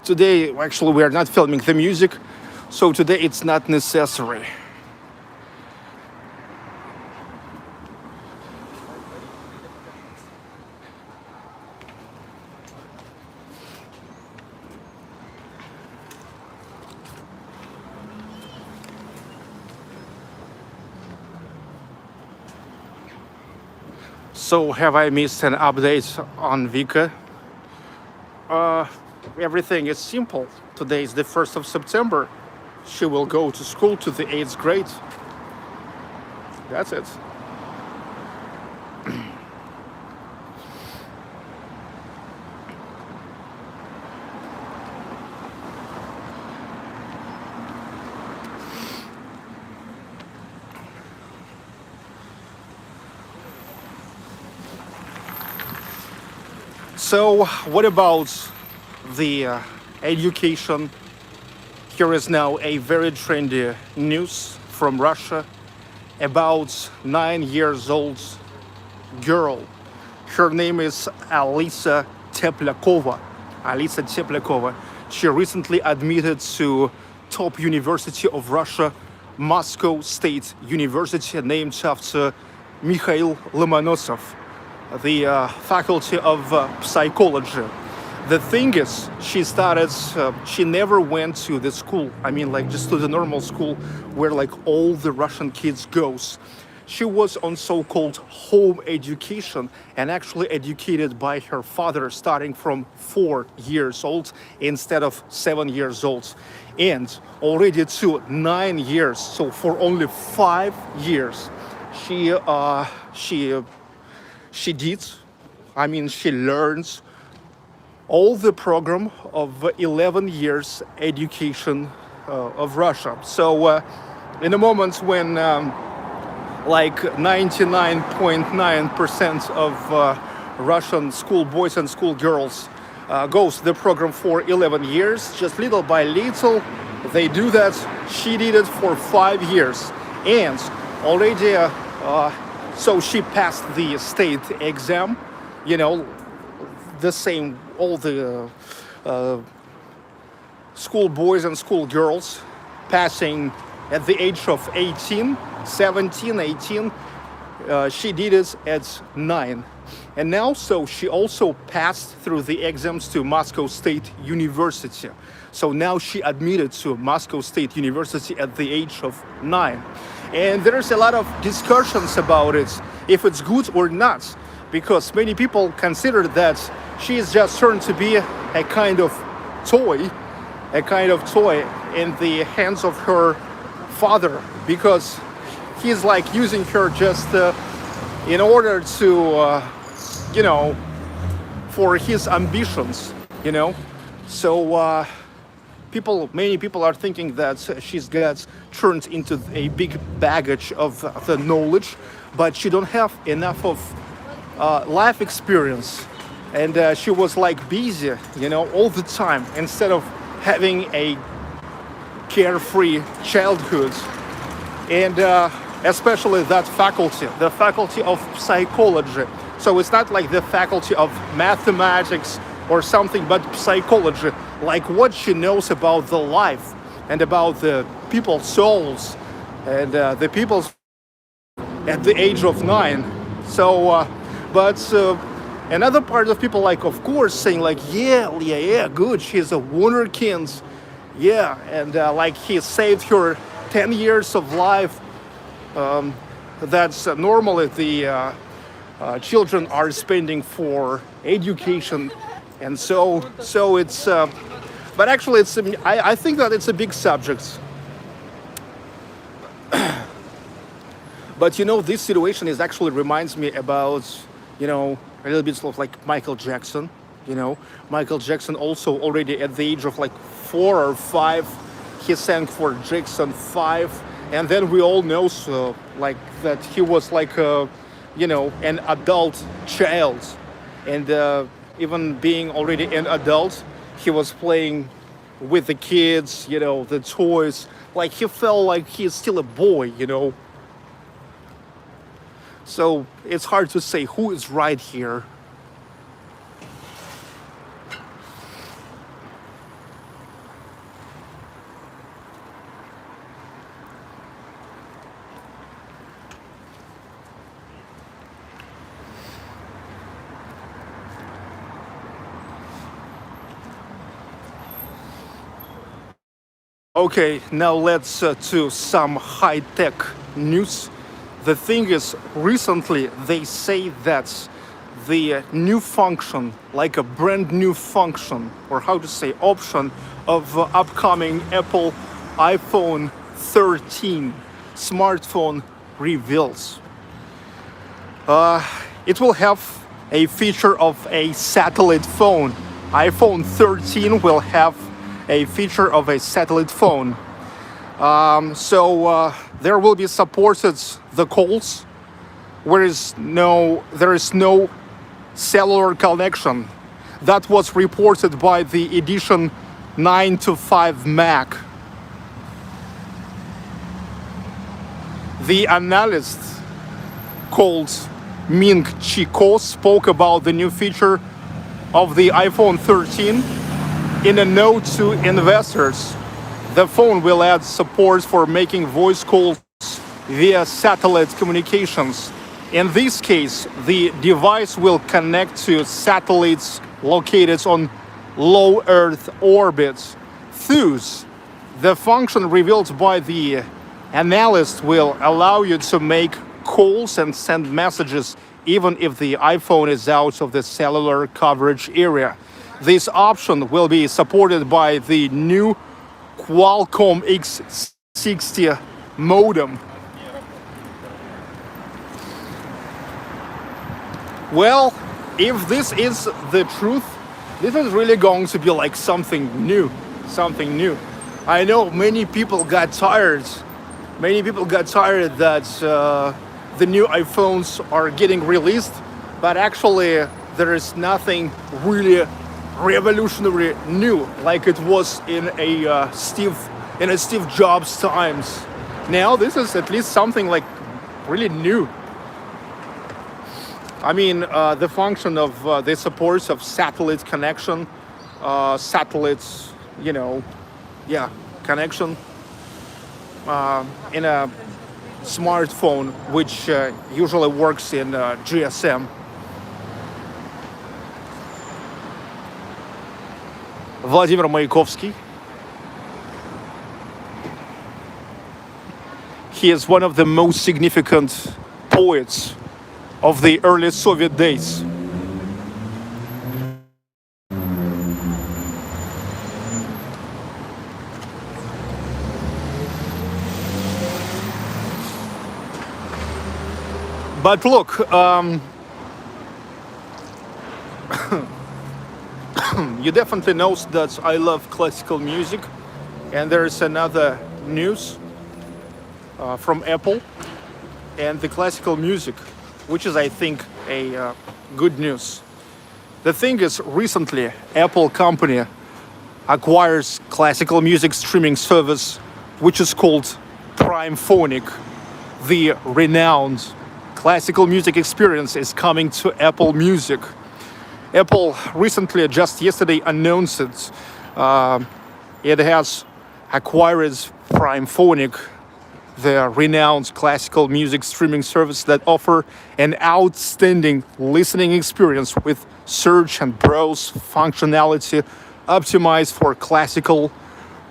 today actually we are not filming the music, so today it's not necessary. So have I missed an update on Vika? Everything is simple. Today is the 1st of September. She will go to school to the 8th grade. That's it. So what about the education? Here is now a very trendy news from Russia about 9-year-old girl. Her name is Alisa Teplakova. She recently admitted to top university of Russia, Moscow State University, named after Mikhail Lomonosov, the faculty of psychology. The thing is, she never went to the school. I mean, like just to the normal school where like all the Russian kids goes. She was on so-called home education and actually educated by her father starting from 4 years old instead of 7 years old. And already to 9 years, so for only 5 years, she did. I mean, she learns all the program of 11 years education of Russia. So in the moments when like 99.9% of Russian school boys and school girls goes to the program for 11 years, just little by little they do that. She did it for 5 years, and already so she passed the state exam, you know, the same, all the school boys and school girls passing at the age of 18, 17, 18. She did it at 9. And now, so she also passed through the exams to Moscow State University. So now she admitted to Moscow State University at the age of 9. And there's a lot of discussions about it, if it's good or not, because many people consider that she is just turned to be a kind of toy in the hands of her father, because he's like using her just in order to, for his ambitions, So many people are thinking that she's got turned into a big baggage of the knowledge, but she don't have enough of life experience, and she was like busy, all the time, instead of having a carefree childhood. And especially that faculty, the faculty of psychology. So it's not like the faculty of mathematics or something, but psychology, like what she knows about the life and about the people's souls and the people's at the age of 9. So, but another part of people, like, of course, saying like, yeah, good, she's a wunderkind, yeah, and like he saved her 10 years of life. That's normally the children are spending for education, and so it's. But actually, I think that it's a big subject. But this situation is actually reminds me about a little bit of like Michael Jackson. Michael Jackson also already at the age of like 4 or 5, he sang for Jackson 5, and then we all know like that he was like an adult child, and even being already an adult, he was playing with the kids, the toys, like he felt like he's still a boy, So it's hard to say who is right here. Okay, now let's to some high-tech news. The thing is, recently they say that the new function, like a brand new function, or how to say option, of upcoming Apple iPhone 13 smartphone reveals. It will have a feature of a satellite phone. iPhone 13 will have a feature of a satellite phone. So there will be supported the calls where there is no cellular connection. That was reported by the edition 9 to 5 Mac. The analyst called Ming Chi Ko spoke about the new feature of the iPhone 13 in a note to investors. The phone will add support for making voice calls via satellite communications. In this case, the device will connect to satellites located on low Earth orbits. Thus, the function revealed by the analyst will allow you to make calls and send messages even if the iPhone is out of the cellular coverage area. This option will be supported by the new Qualcomm X60 modem. Well, if this is the truth, this is really going to be like something new. Something new. I know many people got tired. Many people got tired that the new iPhones are getting released, but actually there is nothing really revolutionary new like it was in a Steve Jobs times. Now this is at least something like really new. I mean, the function of the supports of satellite connection, satellites, connection in a smartphone, which usually works in GSM. Владимир Маяковский. He is one of the most significant poets of the early Soviet days. But look, you definitely know that I love classical music, and there's another news from Apple and the classical music, which is, I think, a good news. The thing is, recently, Apple company acquires classical music streaming service, which is called Primephonic. The renowned classical music experience is coming to Apple Music. Apple recently, just yesterday, announced it. It has acquired Primephonic, the renowned classical music streaming service that offer an outstanding listening experience with search and browse functionality optimized for classical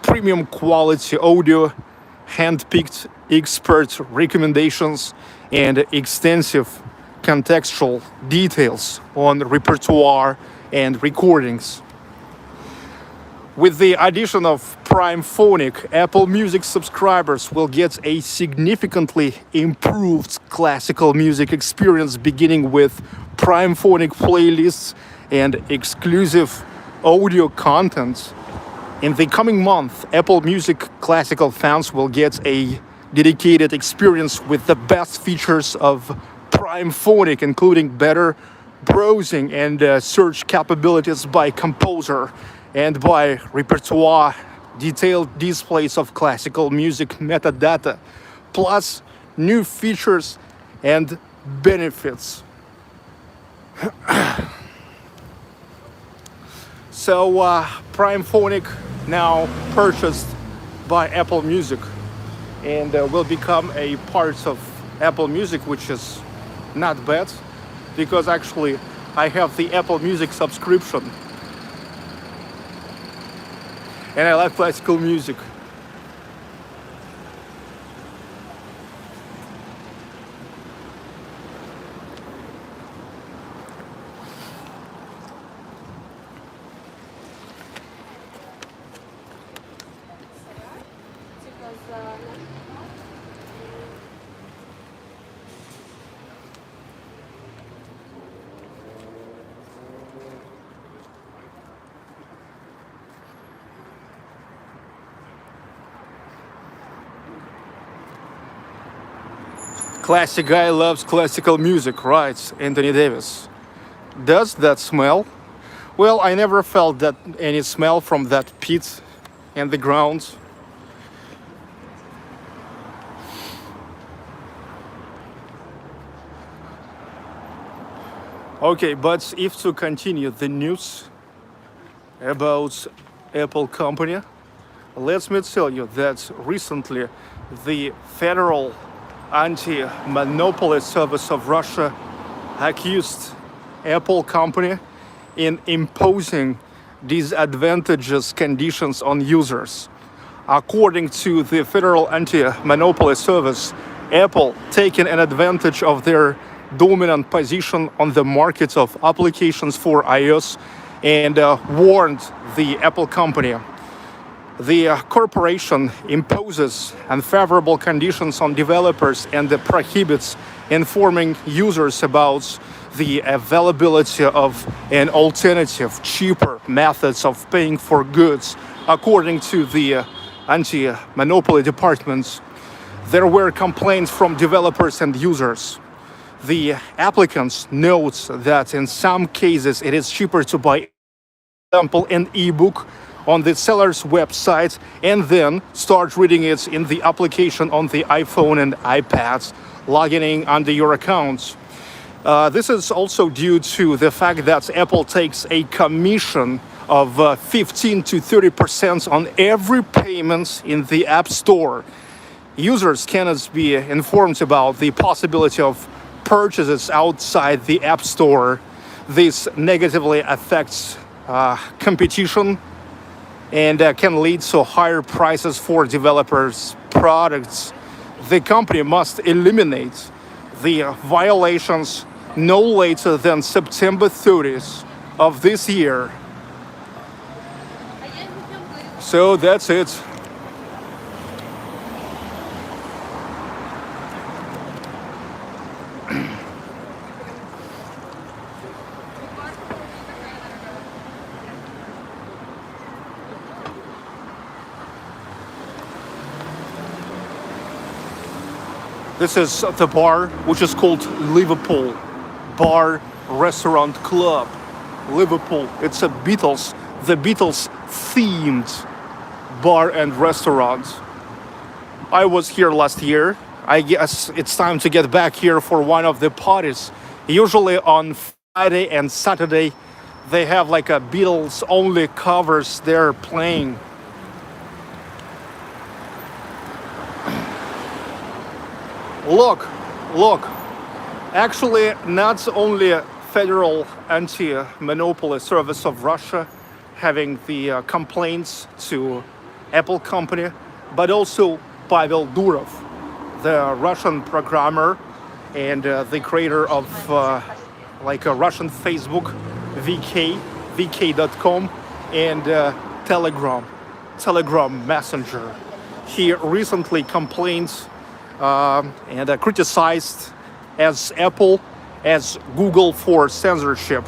premium quality audio, hand-picked expert recommendations, and extensive contextual details on repertoire and recordings. With the addition of Primephonic, Apple Music subscribers will get a significantly improved classical music experience, beginning with Primephonic playlists and exclusive audio content. In the coming month, Apple Music classical fans will get a dedicated experience with the best features of Primephonic, including better browsing and search capabilities by composer and by repertoire, detailed displays of classical music metadata, plus new features and benefits. So Primephonic now purchased by Apple Music and will become a part of Apple Music, which is not bad, because actually I have the Apple Music subscription and I like classical music. Classic guy loves classical music, writes Anthony Davis. Does that smell? Well, I never felt that any smell from that pit and the ground. Okay, but if to continue the news about Apple company, let me tell you that recently the Federal Anti-Monopoly Service of Russia accused Apple company in imposing disadvantageous conditions on users. According to the Federal Anti-Monopoly Service, Apple taking an advantage of their dominant position on the market of applications for iOS and warned the Apple company. The corporation imposes unfavorable conditions on developers and prohibits informing users about the availability of an alternative, cheaper methods of paying for goods. According to the anti-monopoly departments, there were complaints from developers and users. The applicants note that in some cases it is cheaper to buy, for example, an ebook on the seller's website and then start reading it in the application on the iPhone and iPads, logging in under your accounts. This is also due to the fact that Apple takes a commission of 15 to 30% on every payment in the App Store. Users cannot be informed about the possibility of purchases outside the App Store. This negatively affects competition and can lead to higher prices for developers' products. The company must eliminate the violations no later than September 30th of this year. So that's it. This is the bar, which is called Liverpool Bar Restaurant Club. Liverpool. It's the Beatles themed bar and restaurant. I was here last year. I guess it's time to get back here for one of the parties. Usually on Friday and Saturday, they have like a Beatles only covers they're playing. Look. Actually, not only Federal Anti-Monopoly Service of Russia having the complaints to Apple company, but also Pavel Durov, the Russian programmer and the creator of like a Russian Facebook, vk.com, and Telegram Messenger. He recently complained and criticized as Apple, as Google for censorship.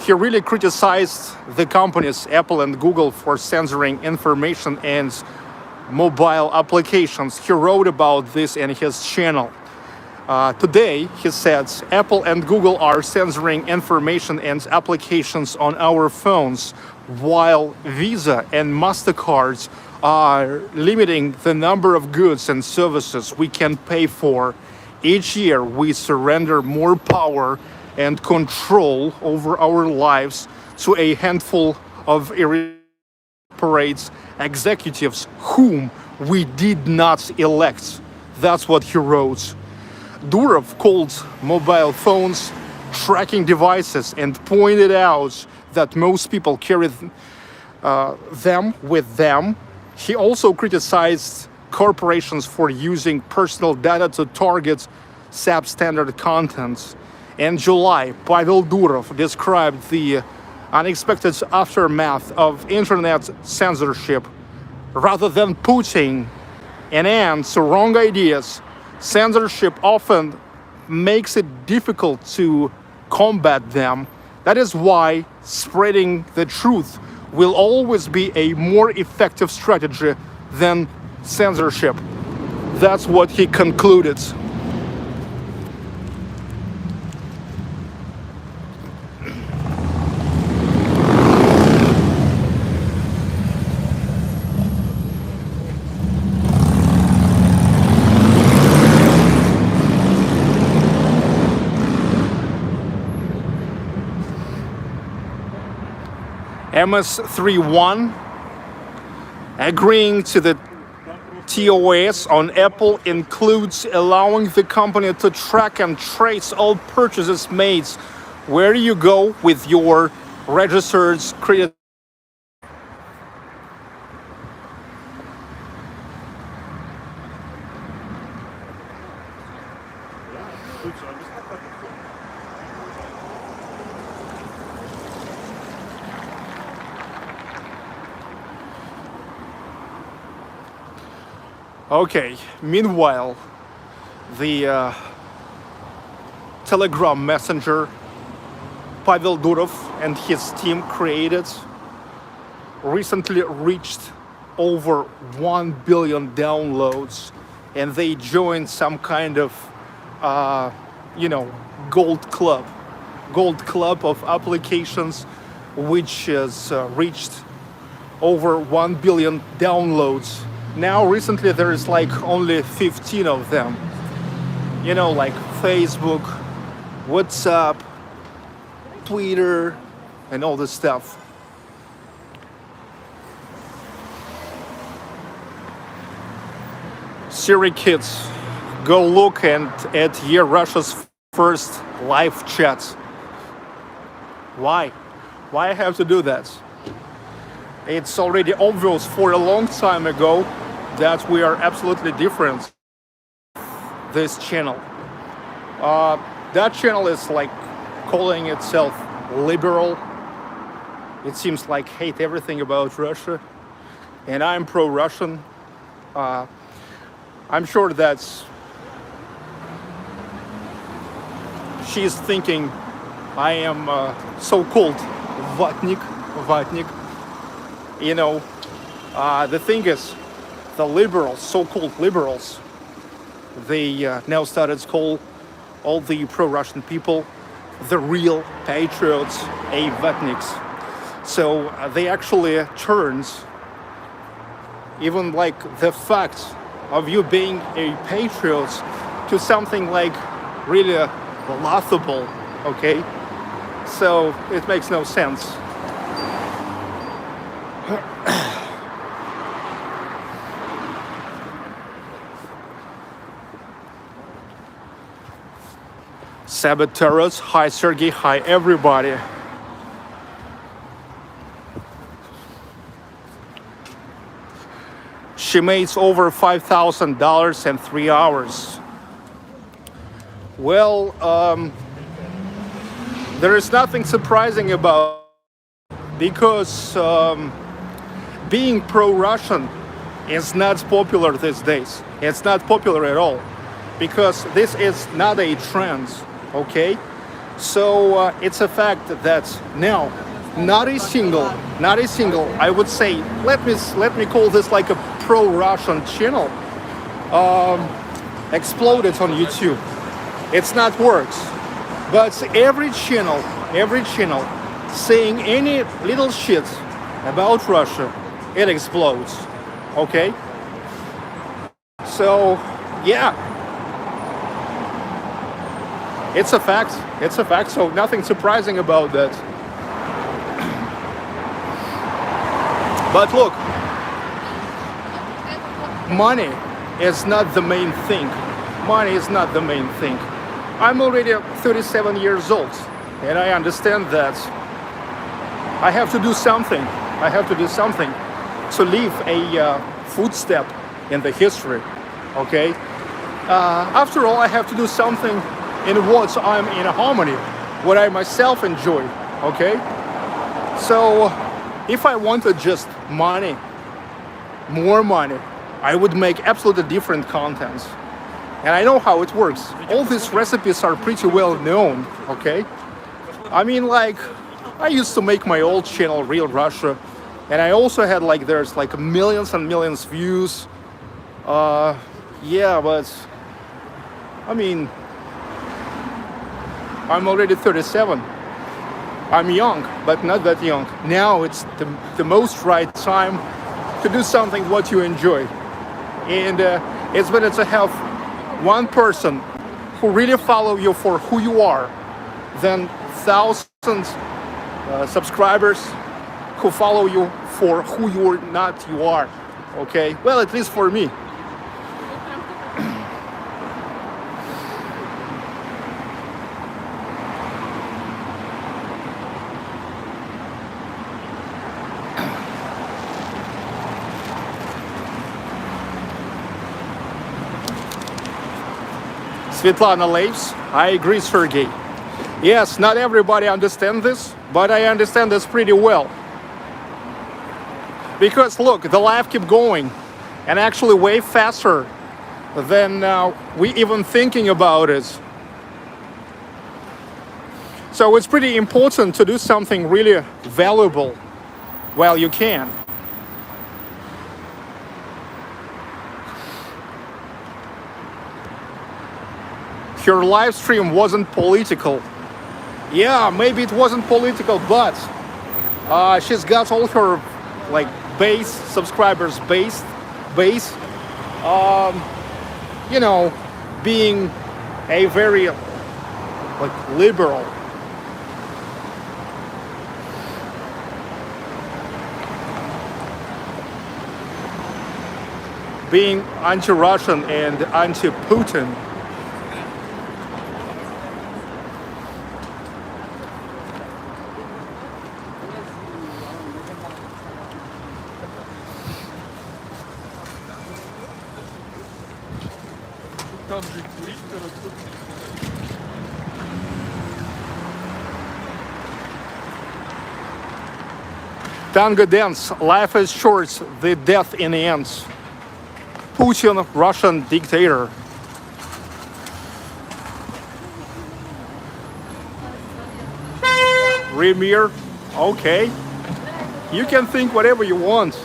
He really criticized the companies, Apple and Google, for censoring information and mobile applications. He wrote about this in his channel. Today, he says, Apple and Google are censoring information and applications on our phones, while Visa and MasterCards are limiting the number of goods and services we can pay for. Each year, we surrender more power and control over our lives to a handful of corporate executives whom we did not elect. That's what he wrote. Durov called mobile phones tracking devices and pointed out that most people carry them with them. He also criticized corporations for using personal data to target substandard content. In July, Pavel Durov described the unexpected aftermath of internet censorship. Rather than putting an end to wrong ideas, censorship often makes it difficult to combat them. That is why spreading the truth will always be a more effective strategy than censorship. That's what he concluded. MS31 agreeing to the TOS on Apple includes allowing the company to track and trace all purchases made where you go with your registered credit. Okay, meanwhile, the Telegram messenger Pavel Durov and his team created recently reached over 1 billion downloads, and they joined some kind of, gold club of applications, which has reached over 1 billion downloads. Now, recently, there is like only 15 of them. Like Facebook, WhatsApp, Twitter, and all this stuff. Siri kids, go look at Russia's first live chat. Why? Why I have to do that? It's already obvious for a long time ago that we are absolutely different. This channel. That channel is like calling itself liberal. It seems like hate everything about Russia. And I'm pro-Russian. I'm sure that she's thinking I am so-called vatnik. The thing is, the liberals, so-called liberals, they now started to call all the pro-Russian people the real patriots, vatniks. So they actually turns even like the fact of you being a patriot to something like really laughable, okay? So it makes no sense. Saboteurs, hi Sergey, hi everybody. She made over $5,000 in 3 hours. Well, there is nothing surprising about it, because being pro-Russian is not popular these days. It's not popular at all, because this is not a trend. Okay, so it's a fact that now not a single, I would say, let me call this like a pro-Russian channel exploded on YouTube. It's not works, but every channel saying any little shit about Russia, it explodes. Okay, so yeah. It's a fact, so nothing surprising about that. But look, money is not the main thing. I'm already 37 years old, and I understand that I have to do something. To leave a footstep in the history, okay? After all, I have to do something in what I'm in harmony, what I myself enjoy, okay? So if I wanted just money, more money, I would make absolutely different contents. And I know how it works. All these recipes are pretty well known, okay? I mean, like, I used to make my old channel, Real Russia, and I also had there's millions and millions views. Yeah, but I mean, I'm already 37. I'm young, but not that young. Now it's the most right time to do something what you enjoy. And it's better to have one person who really follow you for who you are than thousands subscribers who follow you for who you are. Okay? Well, at least for me. Svetlana Leaves. I agree, Sergey. Yes, not everybody understands this, but I understand this pretty well. Because look, the life keep going, and actually way faster than we even thinking about it. So it's pretty important to do something really valuable while you can. Her live stream wasn't political. Yeah, maybe it wasn't political, but she's got all her like base subscribers base, you know, being a very like liberal. Being anti-Russian and anti-Putin. Tango dance, life is short, the death in the ends. Putin, Russian dictator. Remir, okay. You can think whatever you want.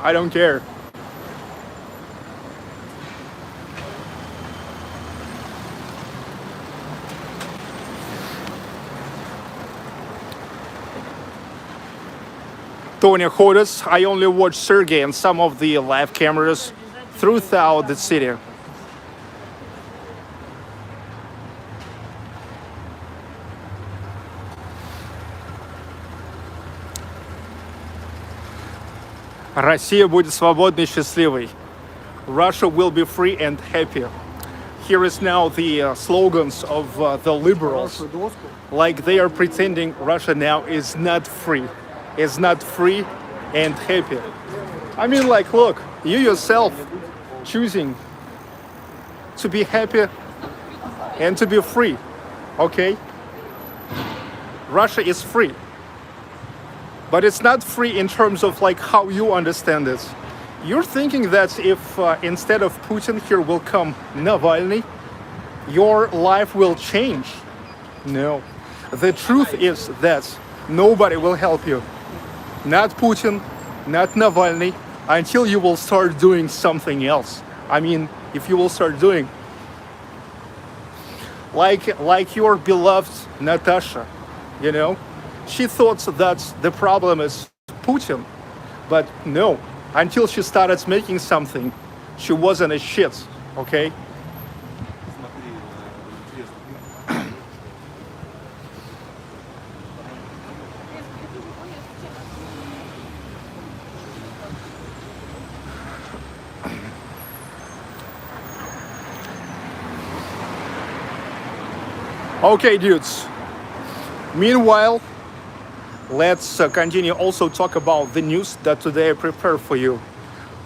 I don't care. Tony Hodes, I only watch Sergey and some of the live cameras throughout the city. Россия будет свободной и счастливой. Russia will be free and happy. Here is now the slogans of the liberals. Like they are pretending Russia now is not free. Is not free and happy. I mean, like, look, you yourself choosing to be happy and to be free, okay? Russia is free, but it's not free in terms of like how you understand it. You're thinking that if instead of Putin here will come Navalny, your life will change. No, the truth is that nobody will help you. Not Putin, not Navalny, until you will start doing something else. I mean, if you will start doing like your beloved Natasha, you know, she thought that the problem is Putin, but no, until she started making something, she wasn't a shit, okay? Okay, dudes. Meanwhile, let's continue also talk about the news that today I prepared for you.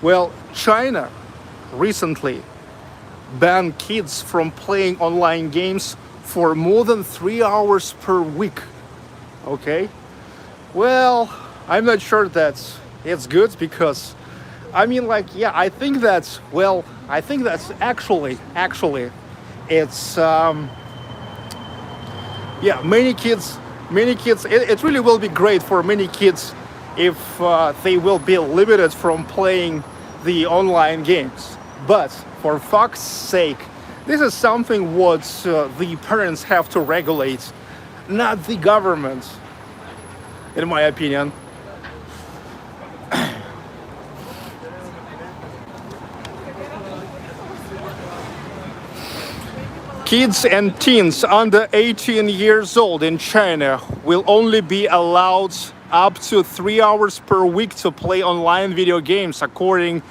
Well, China recently banned kids from playing online games for more than 3 hours per week. Okay? Well, I'm not sure that it's good because, I mean, like, yeah, I think that's actually, it's, yeah, many kids, it really will be great for many kids if they will be limited from playing the online games. But for fuck's sake, this is something what the parents have to regulate, not the government, in my opinion. Kids and teens under 18 years old in China will only be allowed up to 3 hours per week to play online video games, according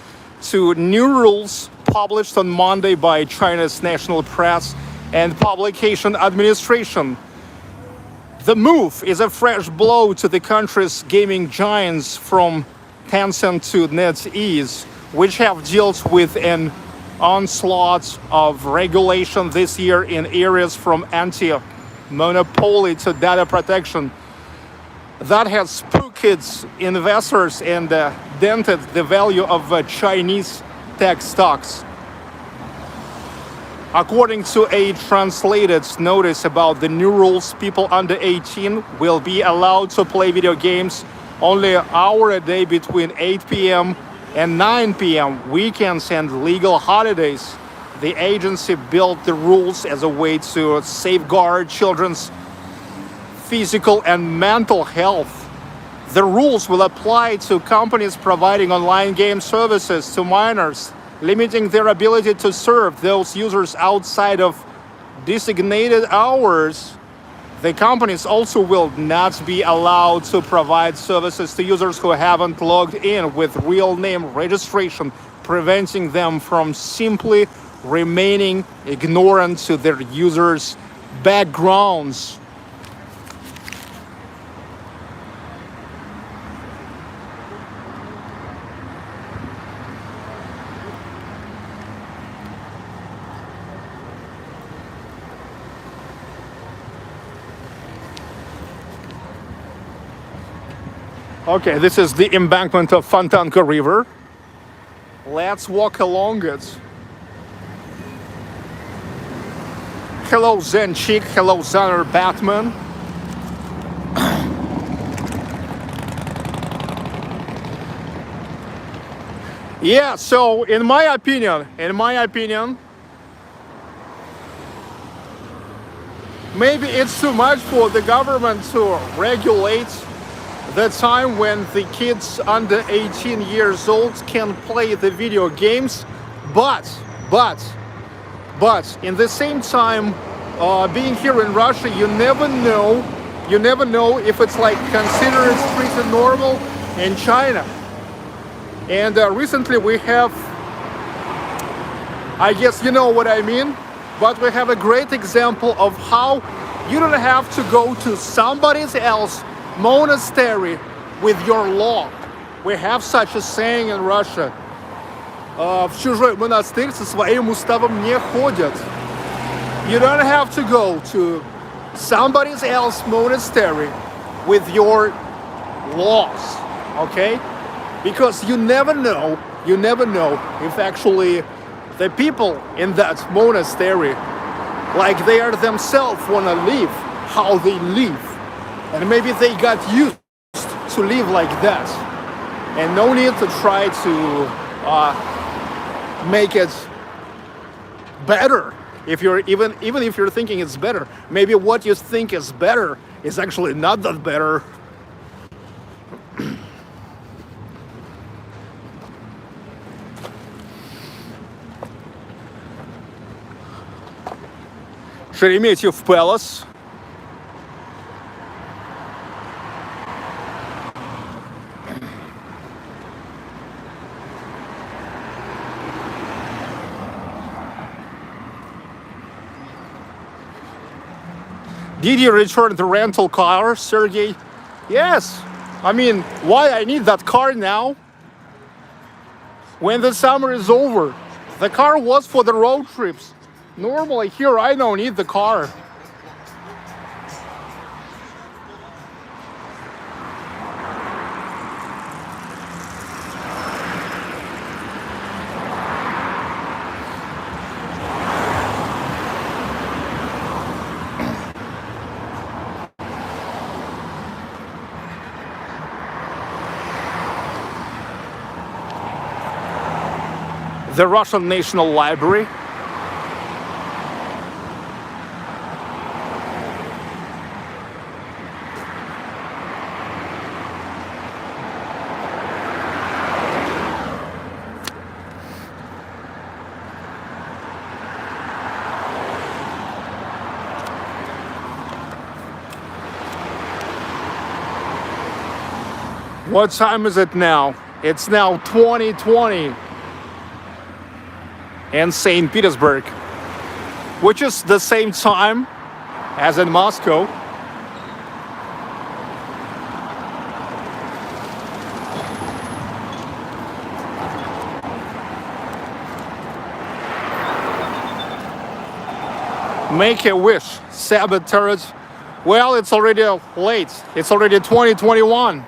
to new rules published on Monday by China's National Press and Publication Administration. The move is a fresh blow to the country's gaming giants from Tencent to NetEase, which have dealt with an onslaught of regulation this year in areas from anti-monopoly to data protection that has spooked investors and dented the value of Chinese tech stocks. According to a translated notice about the new rules, people under 18 will be allowed to play video games only an hour a day between 8 p.m. and 9 p.m., weekends and legal holidays. The agency built the rules as a way to safeguard children's physical and mental health. The rules will apply to companies providing online game services to minors, limiting their ability to serve those users outside of designated hours. The companies also will not be allowed to provide services to users who haven't logged in with real name registration, preventing them from simply remaining ignorant to their users' backgrounds. Okay, this is the embankment of Fontanka River. Let's walk along it. Hello Zen Chick, hello Zenner Batman. Yeah, so in my opinion, maybe it's too much for the government to regulate the time when the kids under 18 years old can play the video games, but in the same time, being here in Russia, you never know if it's like considered pretty normal in China. And recently we have, I guess you know what I mean, but we have a great example of how you don't have to go to somebody else's monastery with your law. We have such a saying in Russia. В чужой монастырь со своим уставом не ходят. You don't have to go to somebody else's monastery with your laws, okay? Because you never know if actually the people in that monastery, like they are themselves wanna live how they live. And maybe they got used to live like that. And no need to try to make it better. If you're even if you're thinking it's better, maybe what you think is better is actually not that better. Sheremetyev Palace. Did you return the rental car, Sergey? Yes. I mean, why I need that car now? When the summer is over. The car was for the road trips. Normally here I don't need the car. The Russian National Library. What time is it now? It's now 2020 in St. Petersburg, which is the same time as in Moscow. Make a wish, saboteur. Well, it's already late. It's already 2021.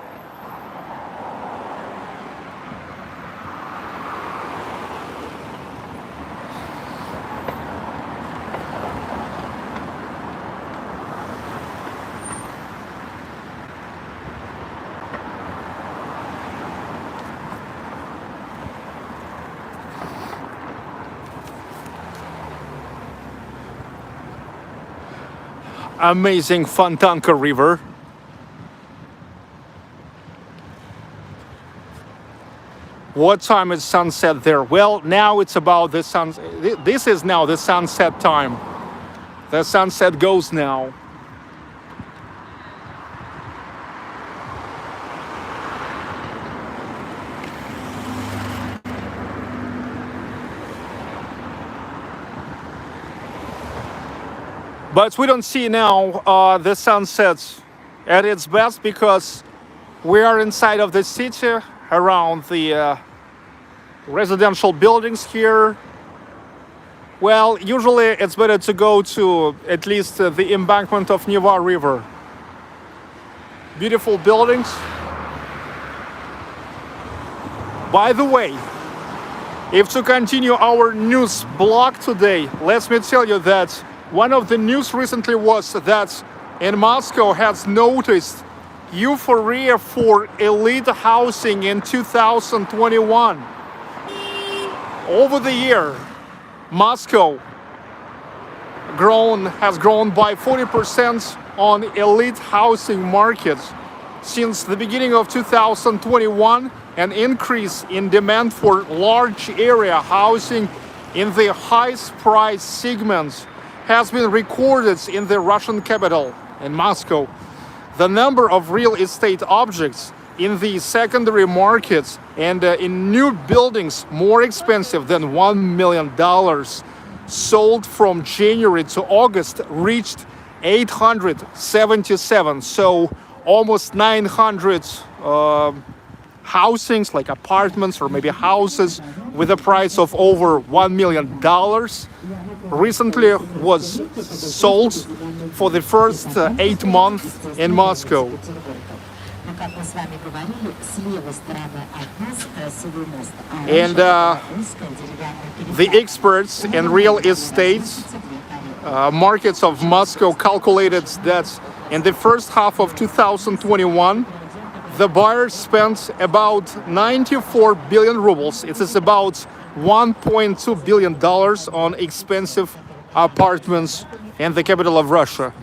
Amazing Fontanka River. What time is sunset there? Well, now it's about the sunset. This is now the sunset time. The sunset goes now. But we don't see now the sunset at its best because we are inside of the city, around the residential buildings here. Well, usually it's better to go to at least the embankment of Neva River. Beautiful buildings. By the way, if to continue our news blog today, let me tell you that one of the news recently was that in Moscow has noticed Euphoria for elite housing in 2021. Over the year, Moscow has grown by 40% on elite housing markets. Since the beginning of 2021, an increase in demand for large area housing in the highest price segments has been recorded in the Russian capital, in Moscow. The number of real estate objects in the secondary markets and in new buildings more expensive than $1 million sold from January to August reached 877. So almost 900 housings, like apartments or maybe houses with a price of over $1 million recently was sold for the first 8 months in Moscow. And the experts in real estate markets of Moscow calculated that in the first half of 2021, the buyers spent about 94 billion rubles. It is about $1.2 billion on expensive apartments in the capital of Russia.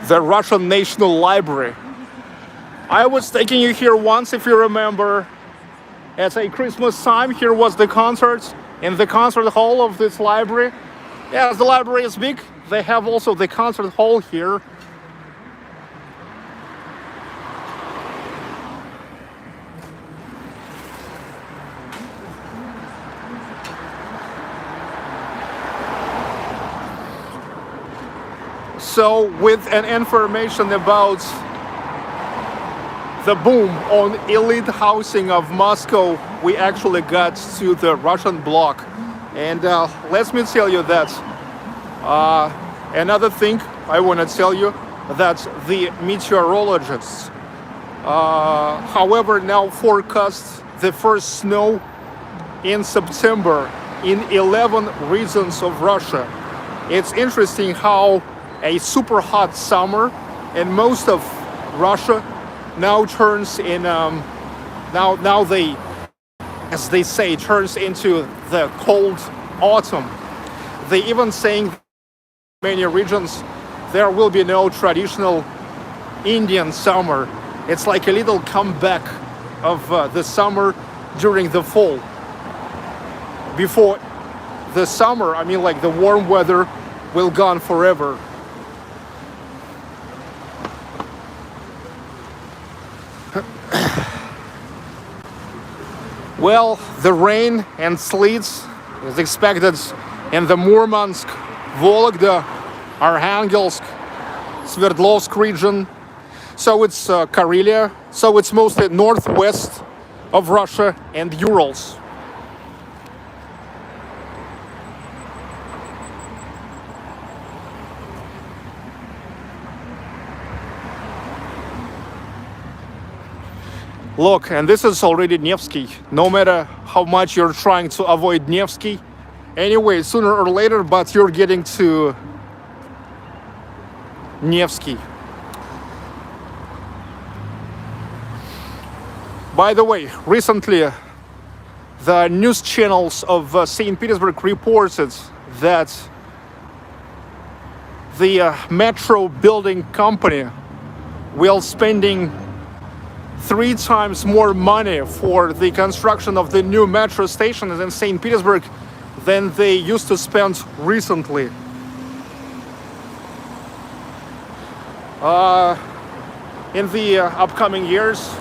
The Russian National Library. I was taking you here once, if you remember, at a Christmas time. Here was the concert in the concert hall of this library. Yes, the library is big. They have also the concert hall here. So with an information about the boom on elite housing of Moscow, we actually got to the Russian bloc. And let me tell you that another thing I want to tell you, that the meteorologists, however, now forecast the first snow in September in 11 regions of Russia. It's interesting how a super hot summer in most of Russia now turns in now they, as they say, turns into the cold autumn. They even saying in many regions there will be no traditional Indian summer. It's like a little comeback of the summer during the fall. Before the summer, I mean, like the warm weather will gone forever. Well, the rain and sleet is expected in the Murmansk, Vologda, Arkhangelsk, Sverdlovsk region. So it's Karelia. So it's mostly northwest of Russia and Urals. Look, and this is already Nevsky. No matter how much you're trying to avoid Nevsky, anyway, sooner or later, but you're getting to Nevsky. By the way, recently, the news channels of St. Petersburg reported that the metro building company will spending 3 times more money for the construction of the new metro stations in St. Petersburg than they used to spend recently. In the upcoming years,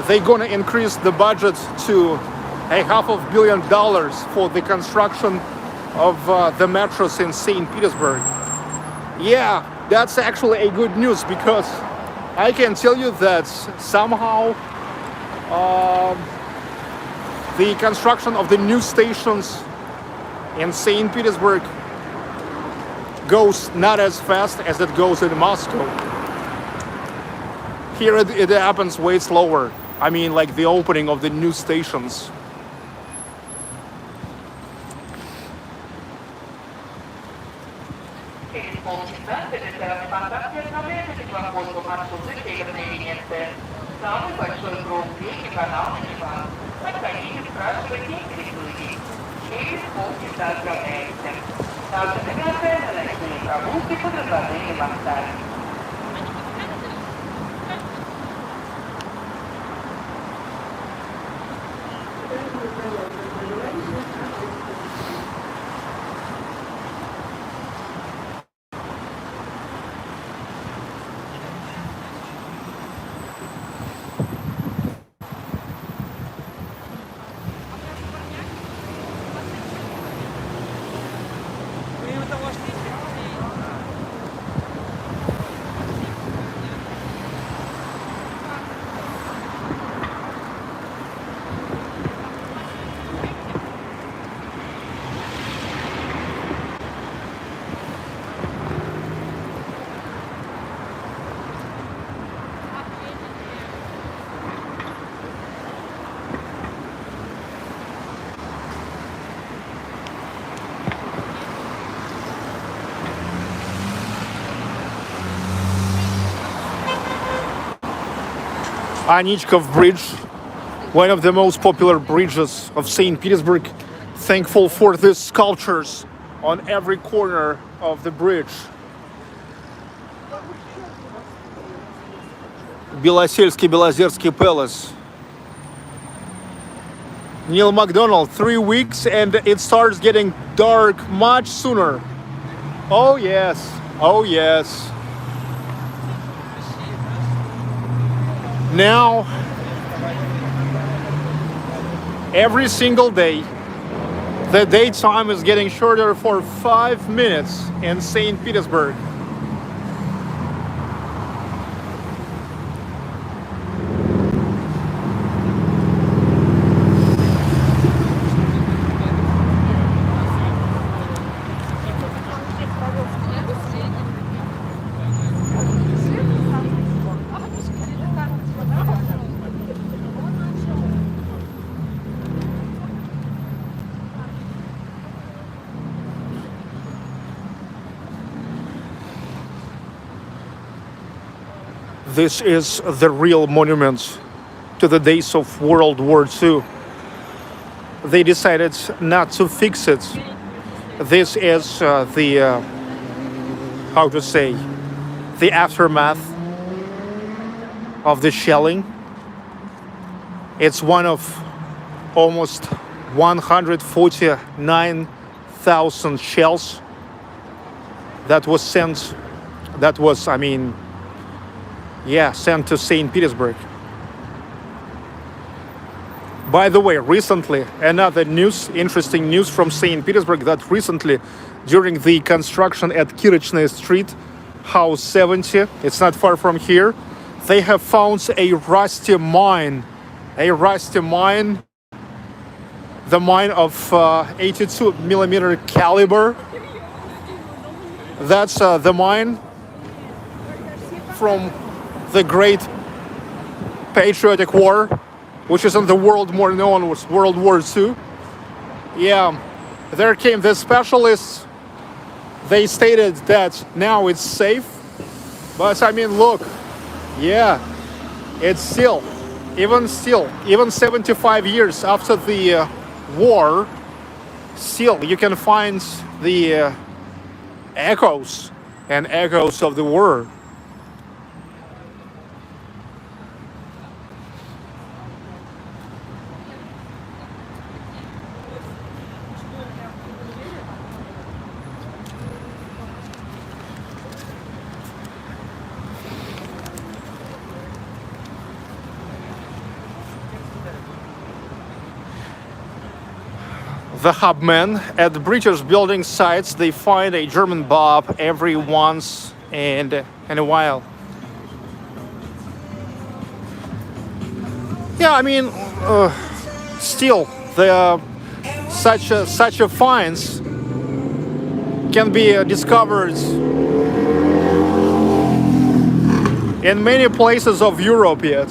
they're gonna increase the budget to $500 million for the construction of the metros in St. Petersburg. Yeah, that's actually a good news, because I can tell you that somehow the construction of the new stations in St. Petersburg goes not as fast as it goes in Moscow. Here it happens way slower. I mean, like the opening of the new stations. Самый большой круг реки канал Иван. Подходите, спрашивайте, интересуйтесь. Через полчаса отправляемся. Также приглашаем на ночные прогулки по направлению моста. Anichkov Bridge, one of the most popular bridges of St. Petersburg. Thankful for these sculptures on every corner of the bridge. Белосельский Palace. Neil MacDonald, 3 weeks and it starts getting dark much sooner. Oh yes, oh yes. Now, every single day, the daytime is getting shorter for 5 minutes in St. Petersburg. This is the real monument to the days of World War II. They decided not to fix it. This is the aftermath of the shelling. It's one of almost 149,000 shells that was sent, sent to St. Petersburg. By the way, recently, another interesting news from St. Petersburg, that recently, during the construction at Kirchner Street, House 70, it's not far from here, they have found a rusty mine. The mine of 82 millimeter caliber. That's the mine from the Great Patriotic War, which is in the world more known as World War II. Yeah, there came the specialists. They stated that now it's safe. But I mean, look, yeah, it's still, even 75 years after the war, still you can find the echoes of the war. The hubmen at the British building sites, they find a German Bob every once in a while. Yeah, I mean, still, the such a finds can be discovered in many places of Europe yet.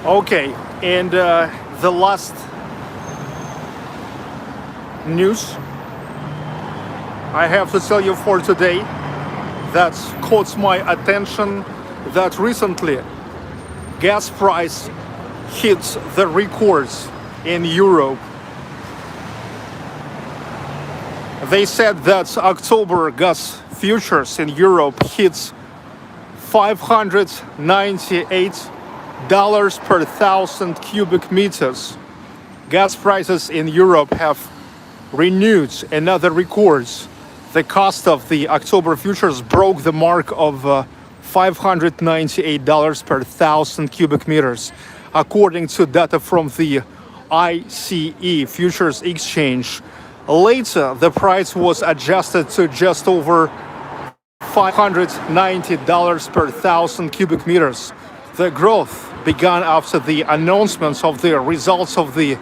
Okay, and the last news I have to tell you for today that caught my attention, that recently gas price hits the records in Europe. They said that October gas futures in Europe hits $598 per thousand cubic meters. Gas prices in Europe have renewed another records. The cost of the October futures broke the mark of $598 per thousand cubic meters, according to data from the ICE Futures Exchange. Later, the price was adjusted to just over $590 per thousand cubic meters. The growth began after the announcements of the results of the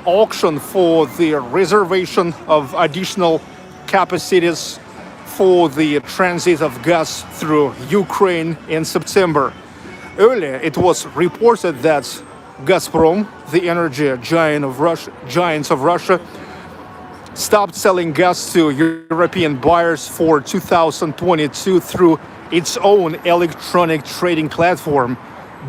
auction for the reservation of additional capacities for the transit of gas through Ukraine in September. Earlier, it was reported that Gazprom, the energy giant of Russia, stopped selling gas to European buyers for 2022 through its own electronic trading platform.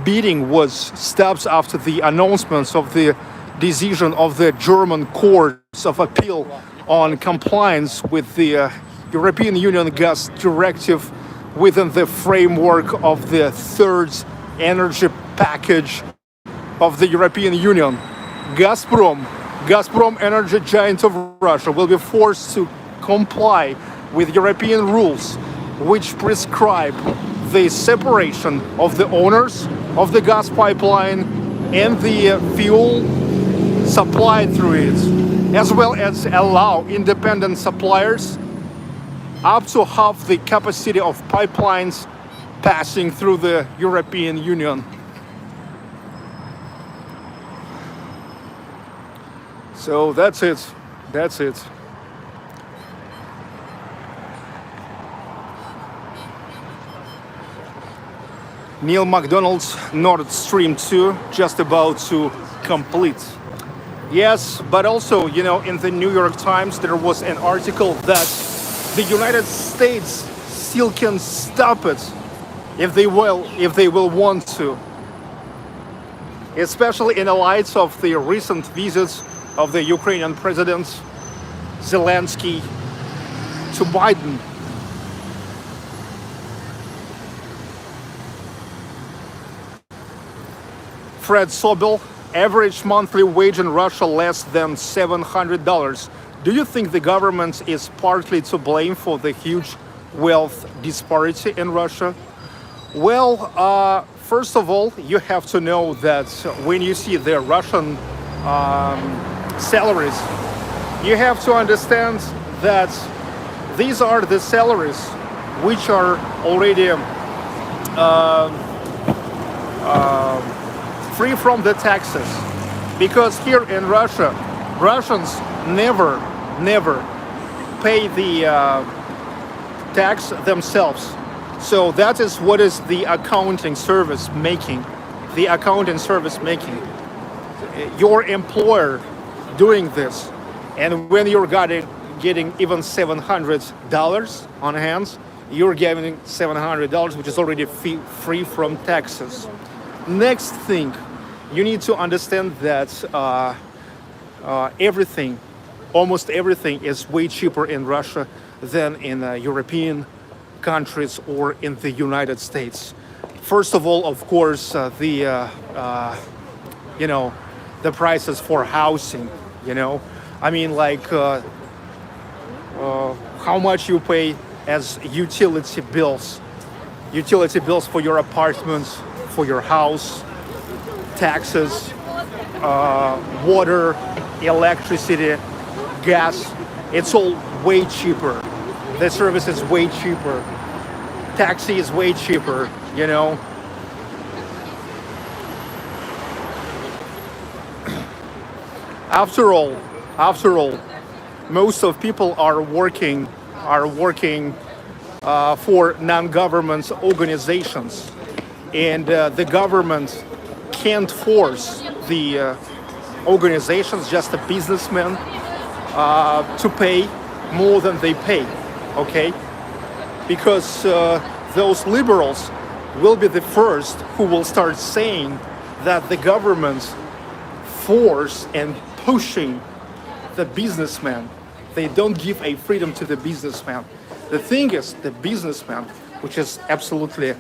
Bidding was stopped after the announcements of the decision of the German Courts of Appeal on compliance with the European Union gas directive within the framework of the third energy package of the European Union. Gazprom, energy giant of Russia, will be forced to comply with European rules which prescribe the separation of the owners of the gas pipeline and the fuel supplied through it, as well as allow independent suppliers up to half the capacity of pipelines passing through the European Union. So that's it. Neil McDonald's Nord Stream 2 just about to complete. Yes, but also, in the New York Times, there was an article that the United States still can stop it. if they will want to, especially in the light of the recent visits of the Ukrainian President Zelensky to Biden. Fred Sobel, average monthly wage in Russia less than $700. Do you think the government is partly to blame for the huge wealth disparity in Russia? Well, first of all, you have to know that when you see the Russian salaries, you have to understand that these are the salaries which are already free from the taxes. Because here in Russia, Russians never pay the tax themselves. So that is what is the accounting service making. The accounting service making. Your employer doing this, and when you're getting even $700 on hands, you're getting $700, which is already free from taxes. Next thing, you need to understand that everything, almost everything, is way cheaper in Russia than in European countries or in the United States. First of all, of course, the prices for housing. I mean, like how much you pay as utility bills for your apartments, for your house, taxes, water, electricity, gas. It's all way cheaper. The service is way cheaper. Taxi is way cheaper, After all, most of people are working for non-government organizations, and the government can't force the organizations, just the businessmen, to pay more than they pay, okay? Because those liberals will be the first who will start saying that the government force and pushing the businessman. They don't give a freedom to the businessman. The thing is, the businessman, which is absolutely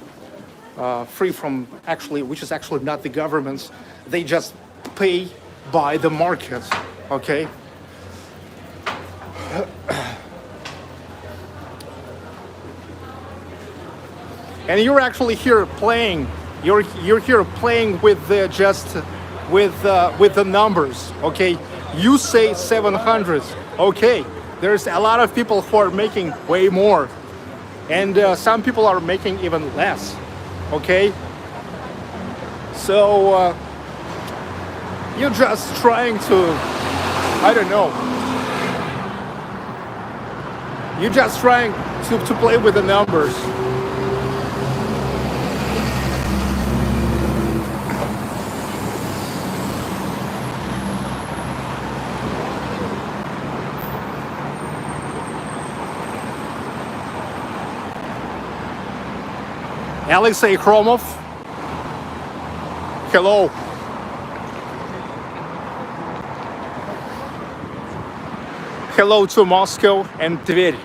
free from which is actually not the government's, they just pay by the market, okay? And you're actually here playing. You're here playing with the with the numbers. Okay, you say 700. Okay, there's a lot of people who are making way more, and some people are making even less. Okay, so you're just trying to, I don't know. You're just trying to play with the numbers. Alexei Kromov, hello. Hello to Moscow and Tver.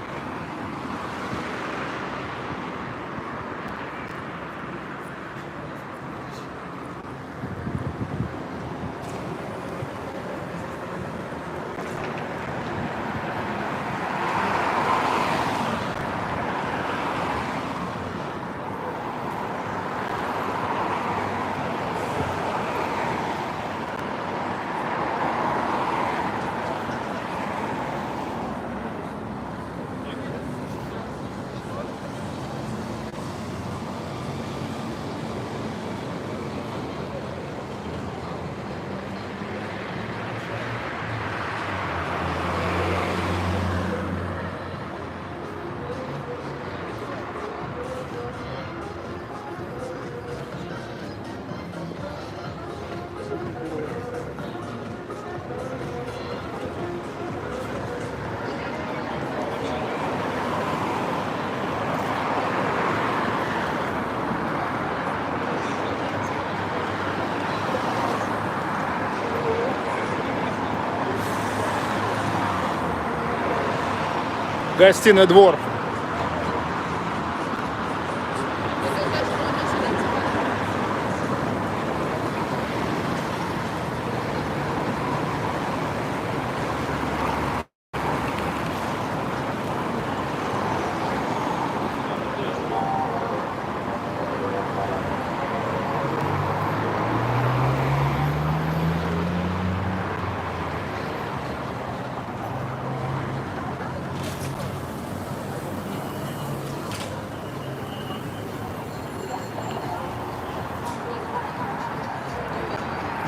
Гостиный двор.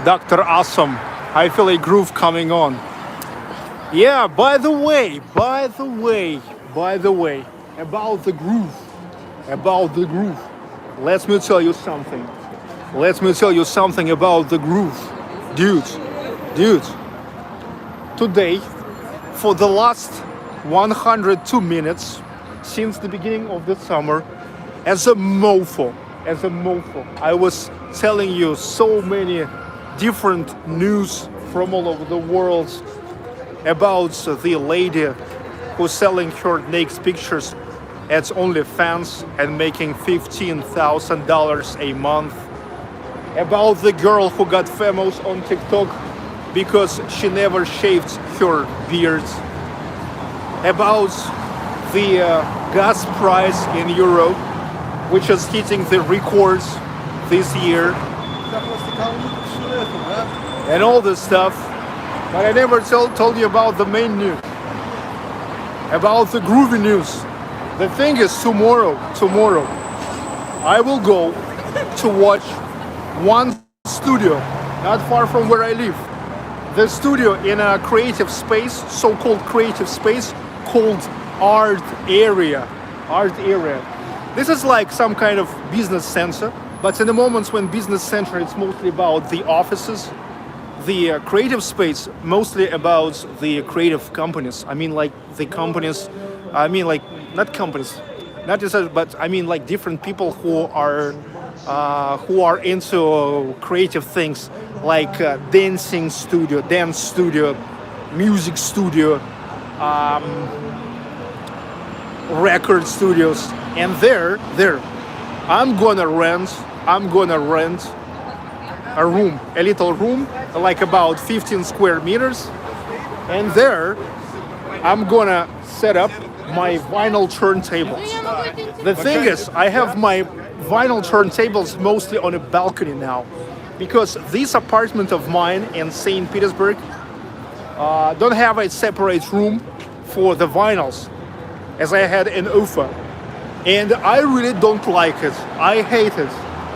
Dr. Awesome. I feel a groove coming on. Yeah, by the way, about the groove, let me tell you something. About the groove. Dudes, today, for the last 102 minutes, since the beginning of the summer, as a mofo, I was telling you so many different news from all over the world about the lady who's selling her naked pictures at OnlyFans and making $15,000 a month, about the girl who got famous on TikTok because she never shaved her beard, about the gas price in Europe, which is hitting the records this year, and all this stuff. But I never told you about the main news, about the groovy news. The thing is, tomorrow, I will go to watch one studio not far from where I live. The studio in a creative space, so-called creative space, called Art Area. This is like some kind of business center, but in the moments when business center, it's mostly about the offices. The creative space, mostly about the creative companies. I mean, like the companies, not companies, not just, but I mean like different people who are into creative things, like dance studio, music studio, record studios, and there, I'm gonna rent a room, a little room, like about 15 square meters, and there I'm gonna set up my vinyl turntables. The thing is, I have my vinyl turntables mostly on a balcony now, because this apartment of mine in St. Petersburg don't have a separate room for the vinyls, as I had in Ufa. And I really don't like it. I hate it.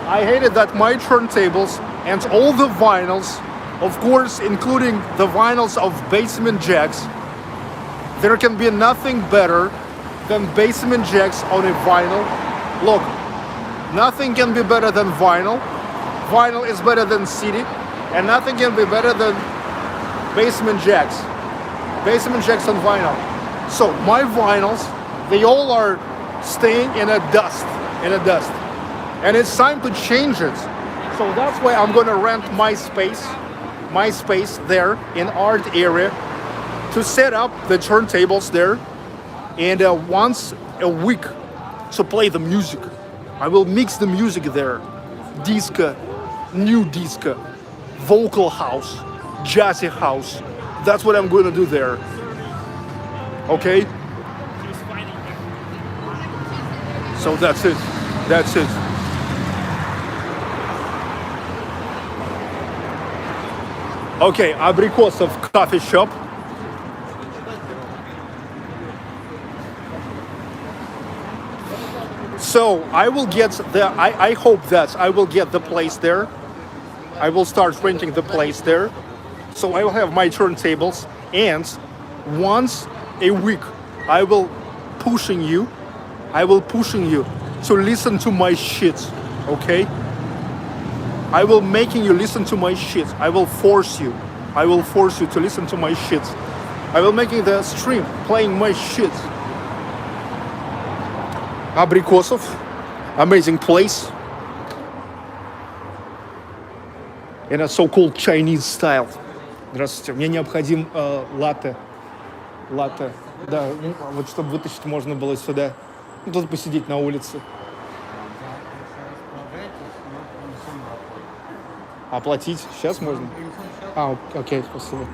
I hated that my turntables and all the vinyls, of course, including the vinyls of Basement Jacks, there can be nothing better than Basement Jacks on a vinyl. Look, nothing can be better than vinyl. Vinyl is better than CD, and nothing can be better than Basement Jacks. Basement Jacks on vinyl. So my vinyls, they all are staying in a dust. And it's time to change it. So that's why I'm gonna rent my space there in Art Area to set up the turntables there, and once a week to play the music. I will mix the music there. Disco, new disco, vocal house, jazzy house. That's what I'm gonna do there. Okay? So that's it. Okay, Abrikosov coffee shop. So I will get I hope that I will get the place there. I will start renting the place there. So I will have my turntables, and once a week I will pushing you to listen to my shit, okay? I will making you listen to my shit. I will force you to listen to my shit. I will making the stream playing my shit. Abrikosov, amazing place. In a so-called Chinese style. Здравствуйте, мне необходим латте. Да, ну, вот чтобы вытащить можно было сюда. Ну, тут посидеть на улице. Оплатить сейчас можно? А, окей, спасибо.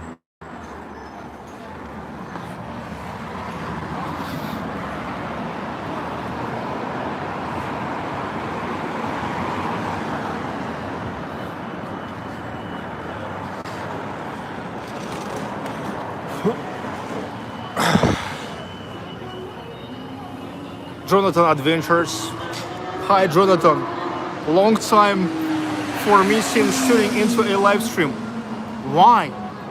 Jonathan Adventures. Hi, Jonathan. Long time for me since tuning into a live stream. Why?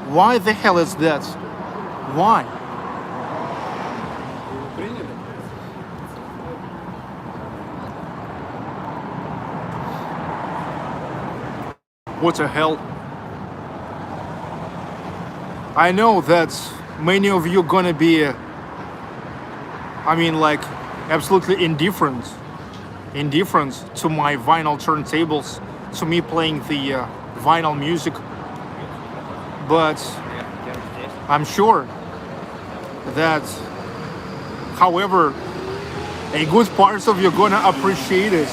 Why the hell is that? Why? What the hell? I know that many of you gonna be, I mean, like, absolutely indifferent to my vinyl turntables, to me playing the vinyl music. But I'm sure that, however, a good part of you gonna appreciate it.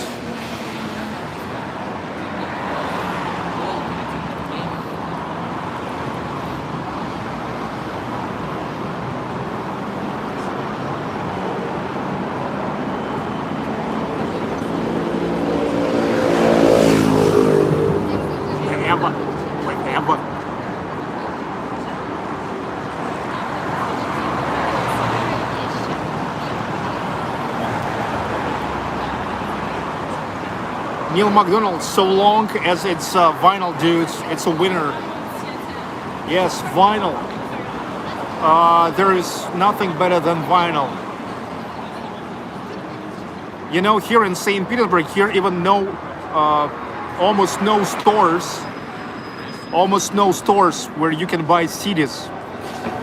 Whatever. Neil McDonald, so long as it's vinyl, dudes, it's a winner. Yes, vinyl. There is nothing better than vinyl. You know, here in St. Petersburg, here even almost no stores where you can buy CDs.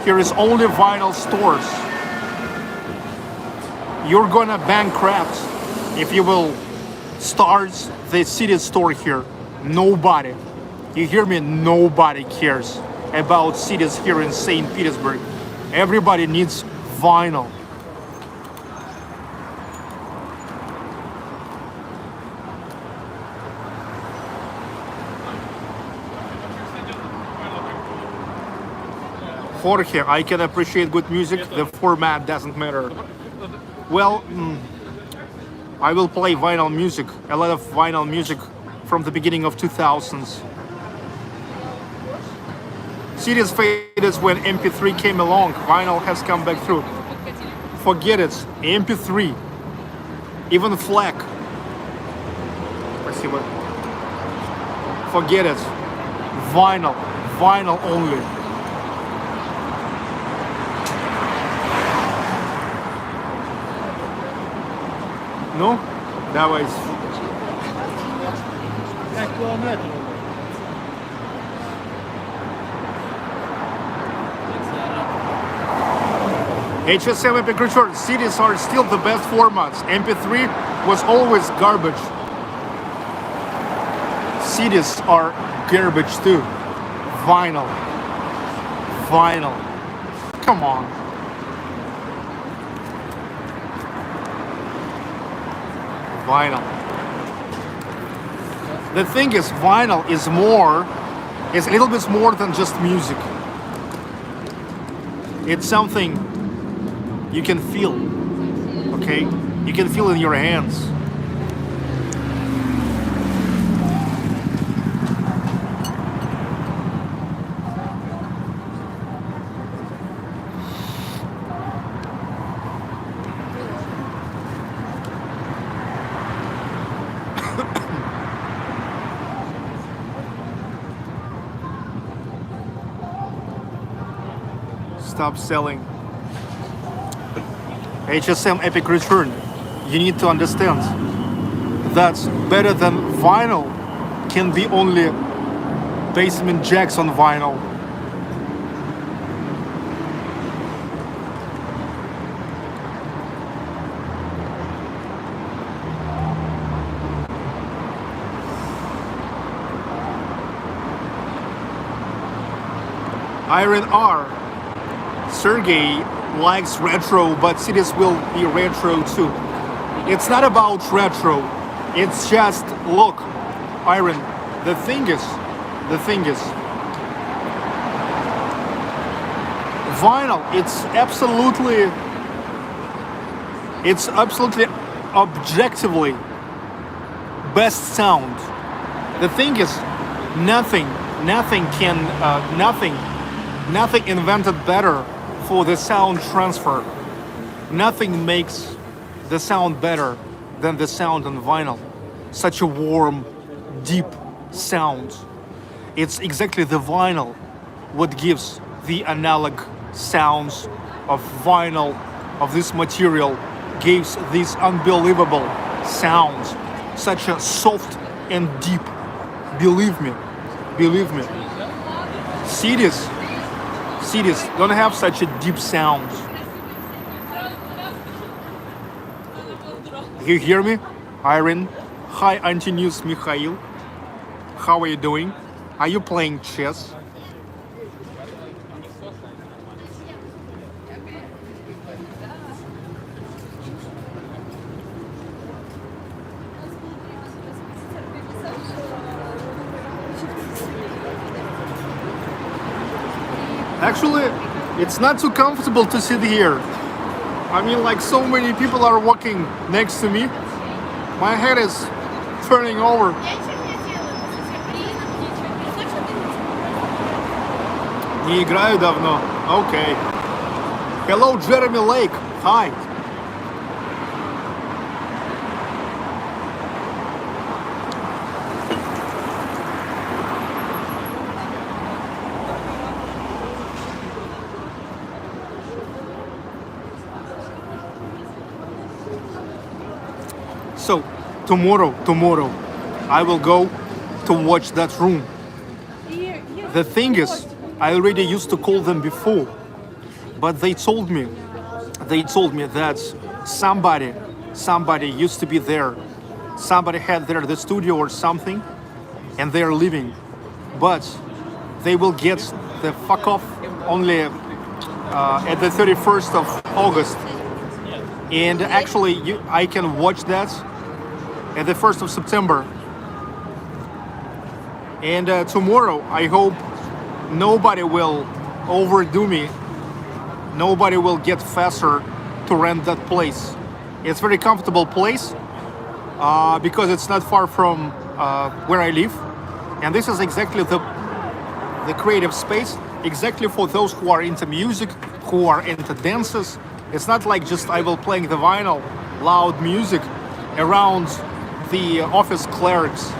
Here is only vinyl stores. You're gonna bankrupt if you will start the CD store here. Nobody, you hear me? Nobody cares about CDs here in St. Petersburg. Everybody needs vinyl. Jorge, I can appreciate good music. The format doesn't matter. Well, I will play vinyl music, a lot of vinyl music from the beginning of 2000s. CDs faded when MP3 came along. Vinyl has come back through. Forget it. MP3. Even FLAC. Спасибо. Forget it. Vinyl. Vinyl only. Ну, давай. 5 километров. HSM Epic Return. CDs are still the best formats. MP3 was always garbage. CDs are garbage too. Vinyl. Vinyl. Come on. Vinyl. The thing is, vinyl is a little bit more than just music. It's something you can feel, okay? You can feel in your hands. Stop selling. HSM Epic Return. You need to understand that better than vinyl can be only Basement Jacks on vinyl. Iron R. Sergey, likes retro, but CDs will be retro too. It's not about retro. It's just, look, Iron, the thing is, vinyl, it's absolutely objectively best sound. The thing is, nothing invented better for the sound transfer. Nothing makes the sound better than the sound on vinyl. Such a warm, deep sound. It's exactly the vinyl what gives the analog sounds of vinyl, of this material, gives these unbelievable sounds. Such a soft and deep. Believe me. CDs don't have such a deep sound. You hear me? Irene. Hi, Anti-News Mikhail. How are you doing? Are you playing chess? Actually, it's not too comfortable to sit here. I mean, like, so many people are walking next to me. My head is turning over. Не играю давно. Okay. Hello, Jeremy Lake. Hi. So, tomorrow, I will go to watch that room. The thing is, I already used to call them before, but they told me that somebody used to be there. Somebody had there the studio or something, and they are leaving. But they will get the fuck off only at the 31st of August. And actually, I can watch that at the 1st of September. And tomorrow, I hope nobody will overdo me. Nobody will get faster to rent that place. It's a very comfortable place because it's not far from where I live. And this is exactly the creative space, exactly for those who are into music, who are into dances. It's not like just I will playing the vinyl, loud music around the office clerks.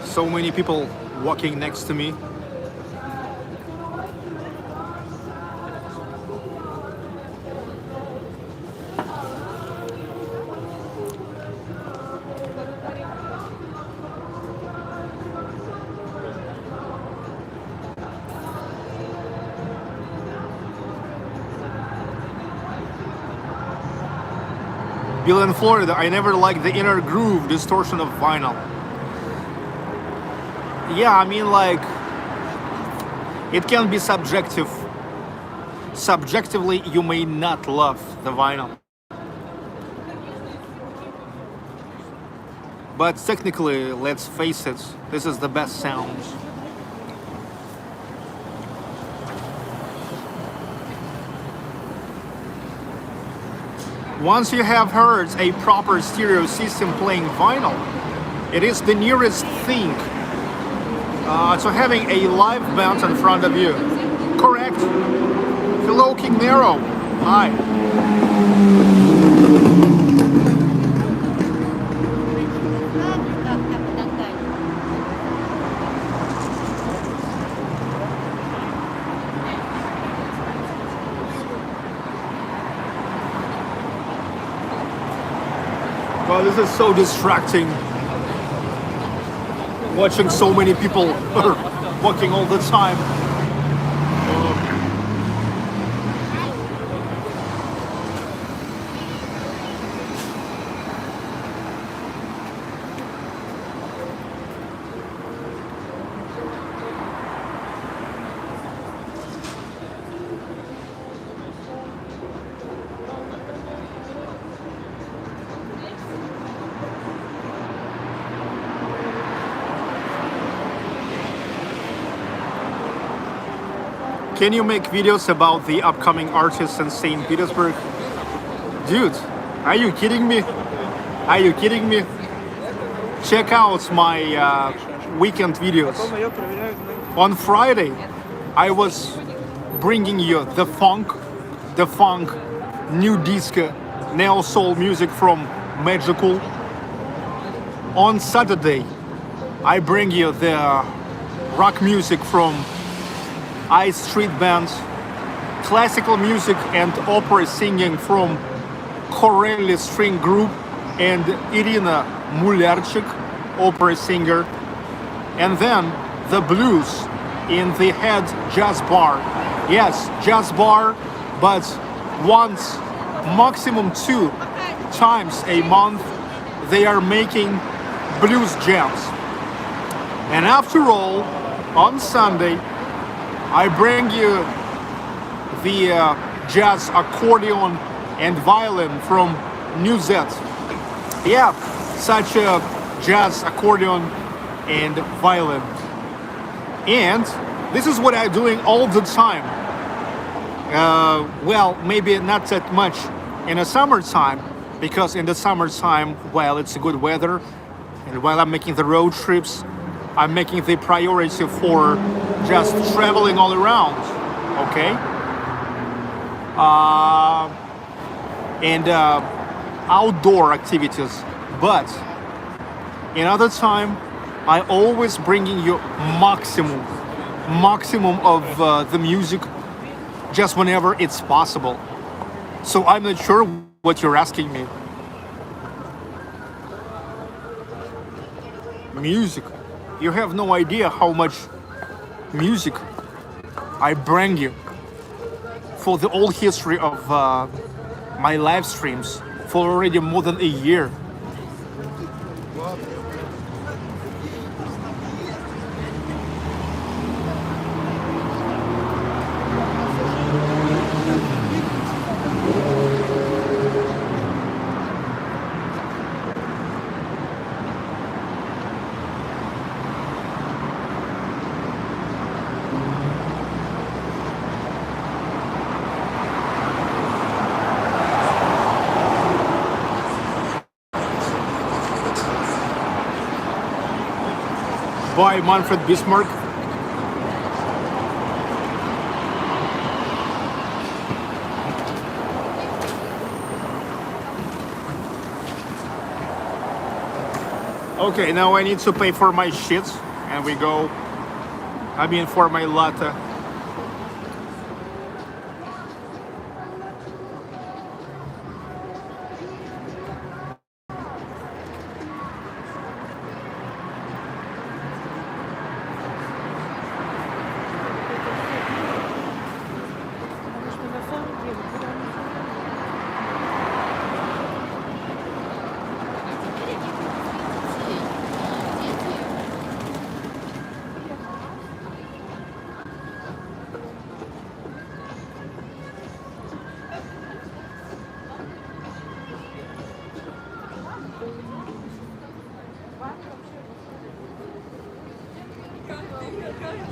So many people walking next to me. Bill in Florida, I never liked the inner groove distortion of vinyl. Yeah, I mean, like, it can be subjective. Subjectively, you may not love the vinyl. But technically, let's face it, this is the best sound. Once you have heard a proper stereo system playing vinyl, it is the nearest thing to having a live band in front of you. Correct? Hello, King Nero. Hi. Oh, this is so distracting. Watching so many people walking all the time. Can you make videos about the upcoming artists in St. Petersburg? Dude, are you kidding me? Are you kidding me? Check out my weekend videos. On Friday, I was bringing you the funk, new disco, neo soul music from Magical. On Saturday, I bring you the rock music from Ice Street Bands, classical music and opera singing from Corelli String Group and Irina Mularchik, opera singer, and then the blues in the Head Jazz Bar. Yes, jazz bar, but once, maximum 2 times a month, they are making blues jams. And after all, on Sunday, I bring you the jazz accordion and violin from New Zet. Yeah, such a jazz accordion and violin. And this is what I'm doing all the time. Well, maybe not that much in the summertime, because in the summertime, while it's good weather, and while I'm making the road trips, I'm making the priority for just traveling all around, okay? And outdoor activities. But in other time, I always bringing you maximum of the music, just whenever it's possible. So I'm not sure what you're asking me. Music. You have no idea how much music I bring you for the whole history of my live streams for already more than a year. By Manfred Bismarck. Okay, now I need to pay for my shit, and we go. I mean, for my latte.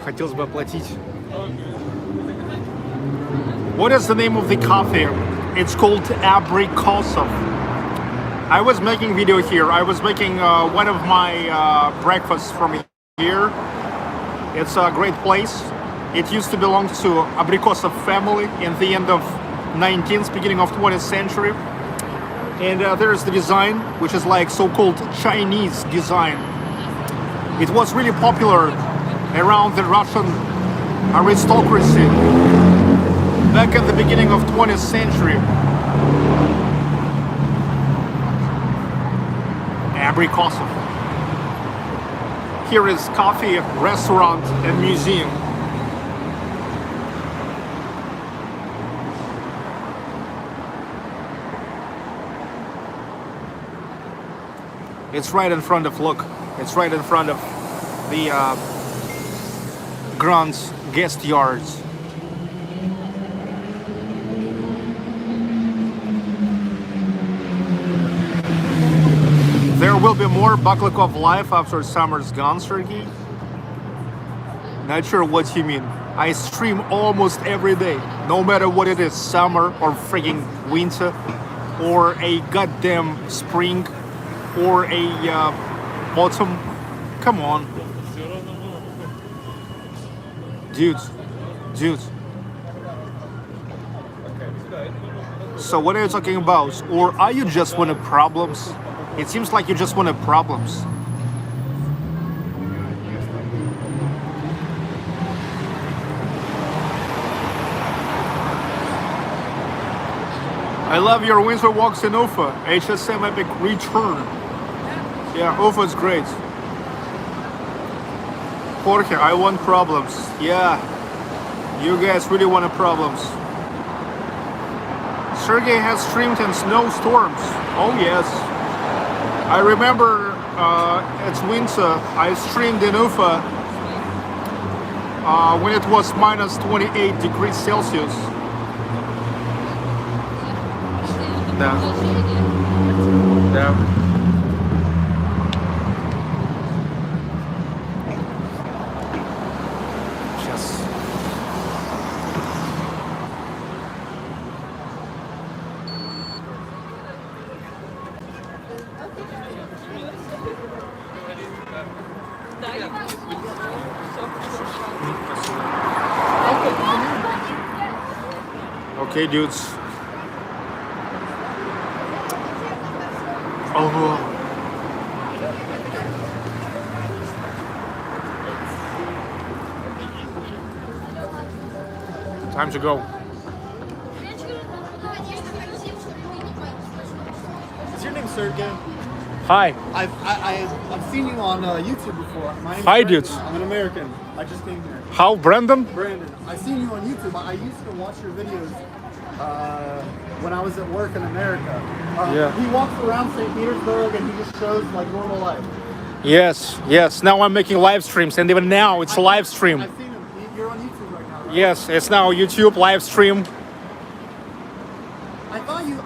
Хотелось бы оплатить. What is the name of the coffee? It's called Abrikosov. I was making video here. I was making one of my breakfasts from here. It's a great place. It used to belong to Abrikosov family in the end of 19th, beginning of 20th century. And there's the design, which is like so-called Chinese design. It was really popular around the Russian aristocracy back at the beginning of 20th century. Abrikosov. Here is coffee, restaurant, and museum. It's right in front of, look, it's right in front of the Grand's guest yards. There will be more Baklakov live after summer's gone, Sergey. Not sure what you mean. I stream almost every day, no matter what it is, summer or freaking winter, or a goddamn spring, or a autumn. Come on. Dudes. So what are you talking about? Or are you just one of problems? It seems like you just want problems. I love your winter walks in Ufa. HSM Epic Return. Yeah, Ufa is great. Jorge, I want problems. Yeah, you guys really want problems. Sergey has streamed in snowstorms. Oh yes. I remember it's winter. I streamed in Ufa when it was minus 28 degrees Celsius. Да. Сейчас. Okay, dudes. Oh. Time to go. Is your name Sergey? Hi. I've seen you on YouTube before. My name's Hi, Brandon. dudes. I'm an American. I just came here. How, Brandon? Brandon. I've seen you on YouTube. I used to watch your videos when I was at work in America. Yeah. He walks around St. Petersburg and he just shows like normal life. Yes. Now I'm making live streams, and even now it's a live stream. I've seen him. You're on YouTube right now, right? Yes, it's now YouTube live stream. I thought you,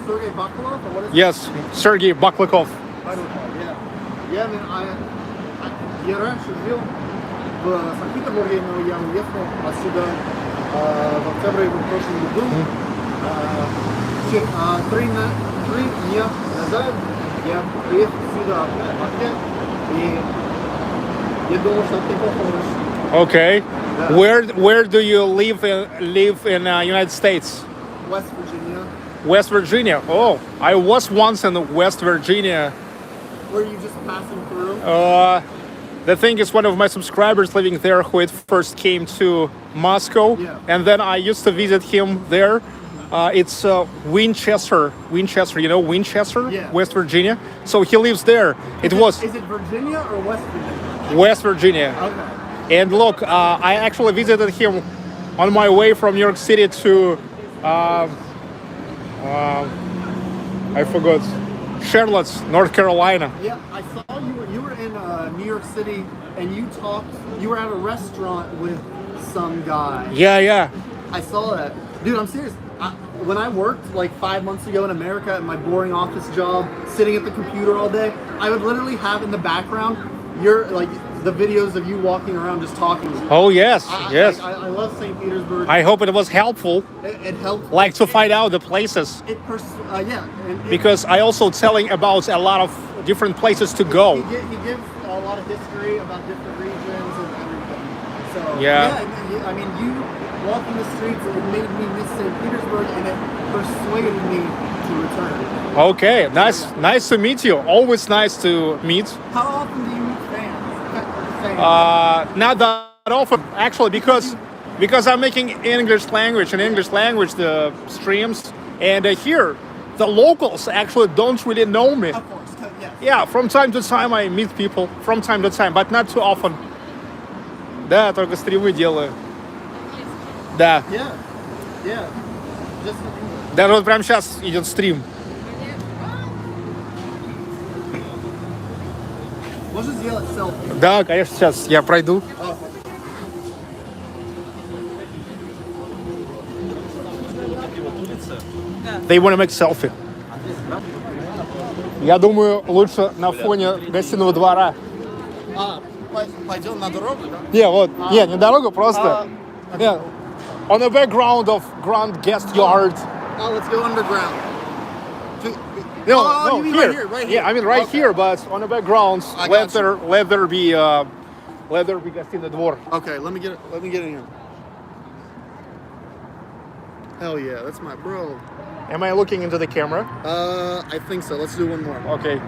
Sergey Bakalov, or what is it? Yes, Sergey Baklakov. Yeah. Я раньше жил в Санкт-Петербурге, но я уехал отсюда в октябре в прошлом году. 3 дня назад я приехал сюда опять, и я думал, что ты поможешь. Okay. Да. Where do you live in United States? West Virginia. West Virginia. Oh, I was once in West Virginia. Were you just passing through? The thing is, one of my subscribers living there who had first came to Moscow, Yeah. and then I used to visit him there. It's Winchester, you know Winchester, Yeah. West Virginia. So he lives there. Is it Virginia or West Virginia? West Virginia. Okay. And look, I actually visited him on my way from New York City to, I forgot, Charlotte, North Carolina. Yeah, I saw you were in New York City and you were at a restaurant with some guy. Yeah. I saw that. Dude, I'm serious. When I worked like 5 months ago in America at my boring office job, sitting at the computer all day, I would literally have in the background the videos of you walking around just talking. Oh yes, yes. I love St. Petersburg. I hope it was helpful, It helped. like to find out the places, Yeah. because I also telling about a lot of different places to go. He gives a lot of history about different regions and everything. So Yeah. I mean, you walking the streets, it made me miss St. Petersburg, and it persuaded me to return. Okay, nice to meet you. Always nice to meet. How often do you meet fans? Not that often, actually, because I'm making English language the streams, and here the locals actually don't really know me. Of course, Yeah, from time to time I meet people, from time to time, but not too often. Да, только стримы делаю. Да. Yeah. Yeah. Just Даже вот прямо сейчас идет стрим. Можешь сделать селфи? Да, конечно, сейчас я пройду. They want to make selfie. Я думаю, лучше на фоне гостиного двора. Пойдем на дорогу, да? Не, вот, не дорога, просто. Yeah. On the background of Grand Guest Yard. Oh, let's go underground. No, you mean here. right here? Yeah, I mean right Okay. here, but on the background, I let got you. there be гостиный двор. Okay, let me get in here. Hell yeah, that's my bro. Am I looking into the camera? I think so. Let's do one more. Okay.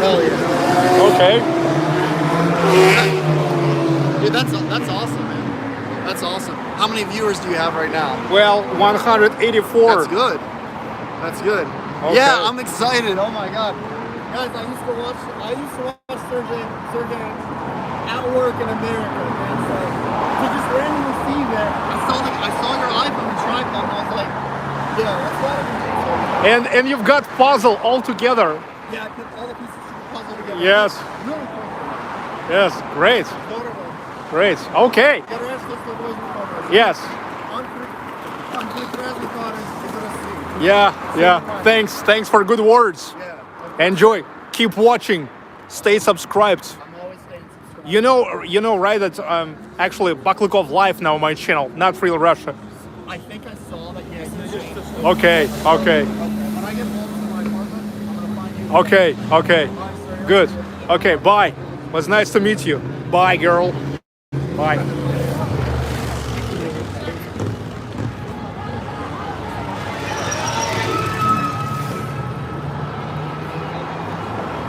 Hell yeah. Okay. Dude, that's awesome, man. That's awesome. How many viewers do you have right now? Well, 184. That's good. That's good. Okay. Yeah, I'm excited. Oh my god. Guys, I used to watch Sergey at work in America, man. So to just randomly see that, I saw your iPhone tripod and I was like, yeah, that's what And you've got puzzle all together. yeah, I put all the pieces of the puzzle together. Yes. Really cool. Yes. Great. Totally. Great. Okay. Quero essa das coisas no começo. Yes. I'm present on it. Yeah. Thanks for good words. Yeah. Enjoy. Keep watching. Stay subscribed. I'm always staying subscribed. You know, right? That actually Baklikov Live now on my channel, not Real Russia. I think I saw that. Yeah, you changed. Okay. When I get home to my apartment, I'm gonna find you. Okay. Good. Okay. Bye. Was nice to meet you. Bye, girl. Bye.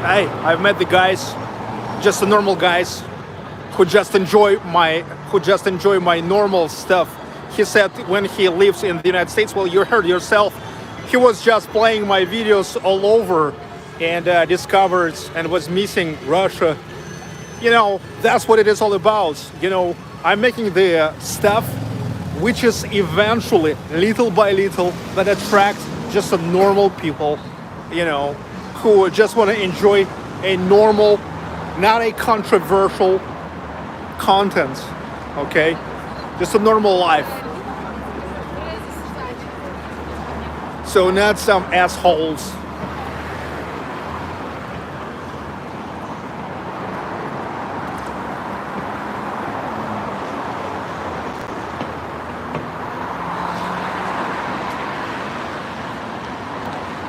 Hey, I've met the guys, just the normal guys, who just enjoy my normal stuff. He said when he lives in the United States, well, you heard yourself, he was just playing my videos all over and discovered and was missing Russia. You know, that's what it is all about. You know, I'm making the stuff which is eventually, little by little, that attracts just the normal people, you know, who just want to enjoy a normal, not a controversial content, okay? Just a normal life. So not some assholes.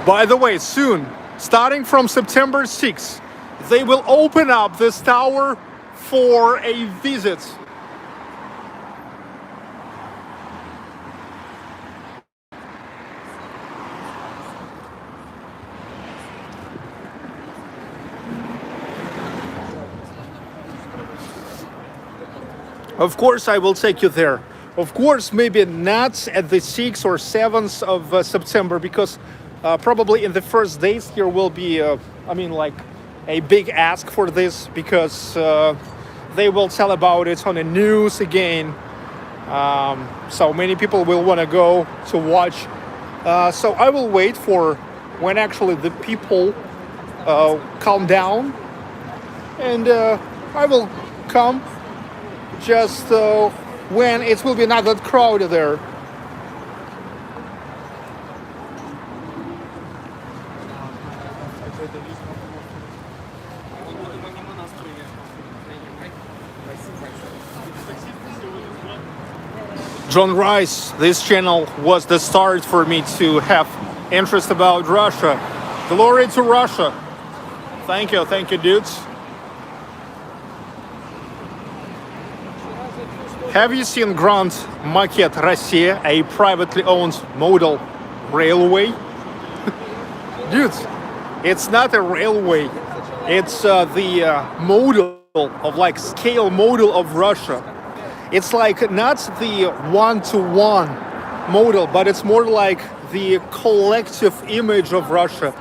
By the way, soon, starting from September 6th, they will open up this tower for a visit. Of course, I will take you there. Of course, maybe not at the 6th or 7th of September, because probably in the first days here will be, like a big ask for this, because they will tell about it on the news again. So many people will want to go to watch. So I will wait for when actually the people calm down, and I will come just when it will be not that crowded there. John Rice, this channel was the start for me to have interest about Russia. Glory to Russia. Thank you, dudes. Have you seen Grand Maquette Россия, a privately owned model railway? Dudes, it's not a railway. It's the model of like scale model of Russia. It's like not the one-to-one model, but it's more like the collective image of Russia.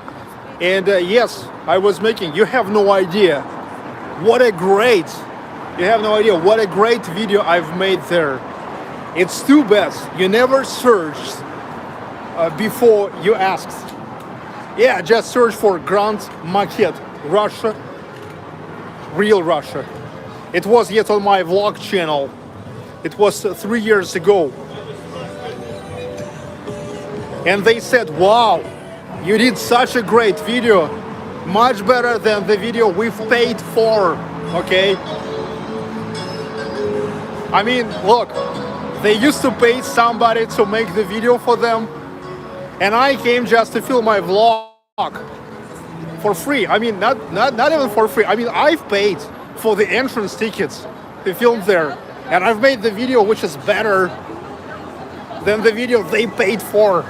And yes, I was making, you have no idea what a great, you have no idea what a great video I've made there. It's too bad you never searched before you asked. Yeah, just search for Grand Maquette Russia, real Russia. It was yet on my vlog channel. It was 3 years ago. And they said, wow, you did such a great video, much better than the video we've paid for, okay? I mean, look, they used to pay somebody to make the video for them, and I came just to film my vlog for free. I mean, not even for free. I mean, I've paid for the entrance tickets to film there, and I've made the video which is better than the video they paid for.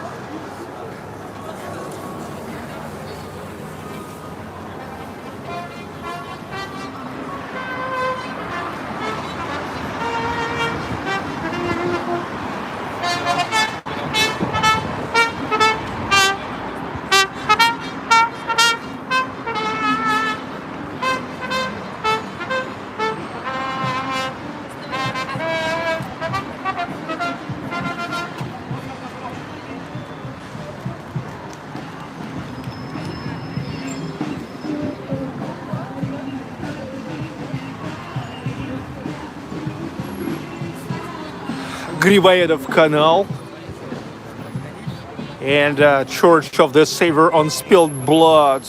Грибоедов Canal and Church of the Savior on Spilled Blood.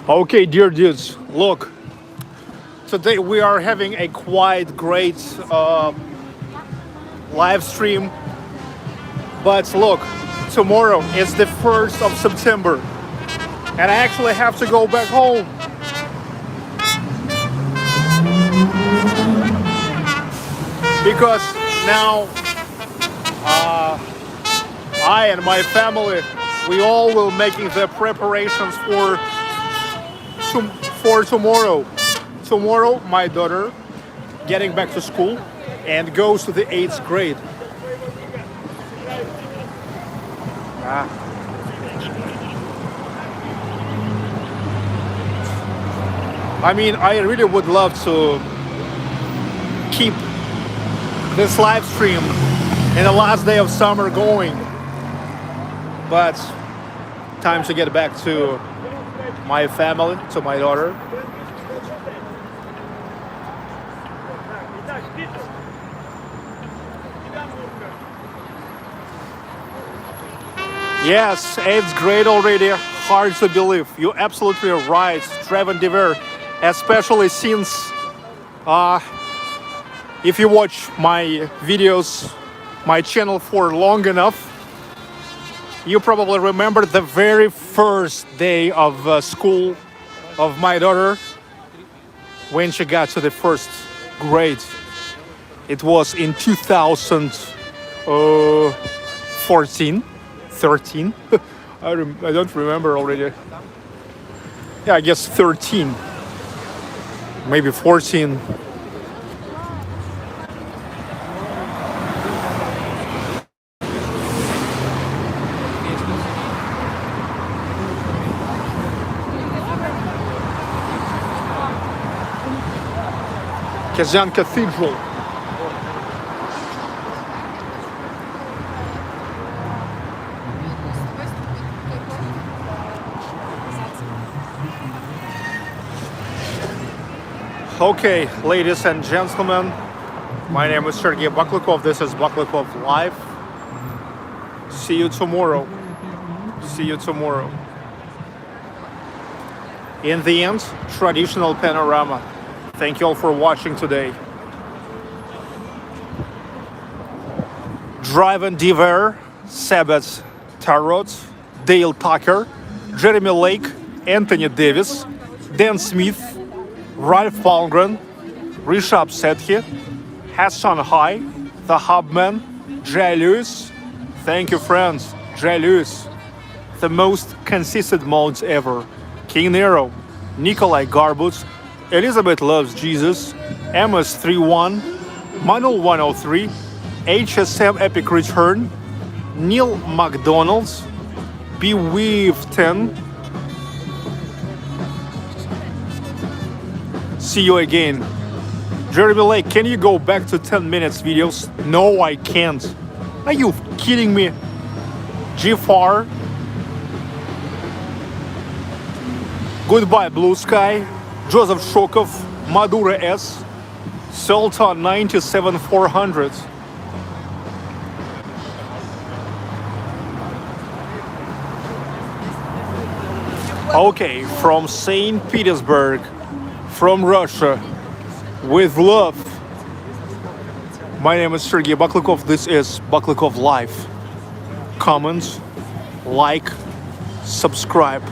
Okay, dear dudes, look, today we are having a quite great live stream, but look, tomorrow is the 1st of September, and I actually have to go back home. Because now I and my family, we all will making the preparations for tomorrow. Tomorrow, my daughter getting back to school and goes to the 8th grade. I mean, I really would love to keep this live stream in the last day of summer going, but time to get back to my family, to my daughter. Yes, 8th grade already, hard to believe. You're absolutely right, Treven Dever, especially since if you watch my videos, my channel for long enough, you probably remember the very first day of school of my daughter when she got to the 1st grade. It was in 2014. 13. I don't remember already. Yeah, I guess 13, maybe 14. Kazan Cathedral. Okay, ladies and gentlemen, my name is Sergey Baklikov. This is Baklikov Live. See you tomorrow. See you tomorrow. In the end, traditional panorama. Thank you all for watching today. Driven Dever, Sabat Tarot, Dale Tucker, Jeremy Lake, Anthony Davis, Dan Smith, Ralph Palmgren, Rishabh Sethi, Hassan High, The Hubman, Jay Lewis. Thank you, friends. Jay Lewis. The most consistent modes ever. King Nero, Nikolai Garbus, Elizabeth Loves Jesus, MS31, Manuel 103, HSM Epic Return, Neil McDonald's, Beweave 10. See you again. Jeremy Lake, can you go back to 10 minutes videos? No, I can't. Are you kidding me? G4. Goodbye Blue Sky, Joseph Shokov, Madura S, Sultan 97400. Okay, from St. Petersburg, from Russia, with love. My name is Sergey Baklikov. This is Baklikov Live. Comment, like, subscribe.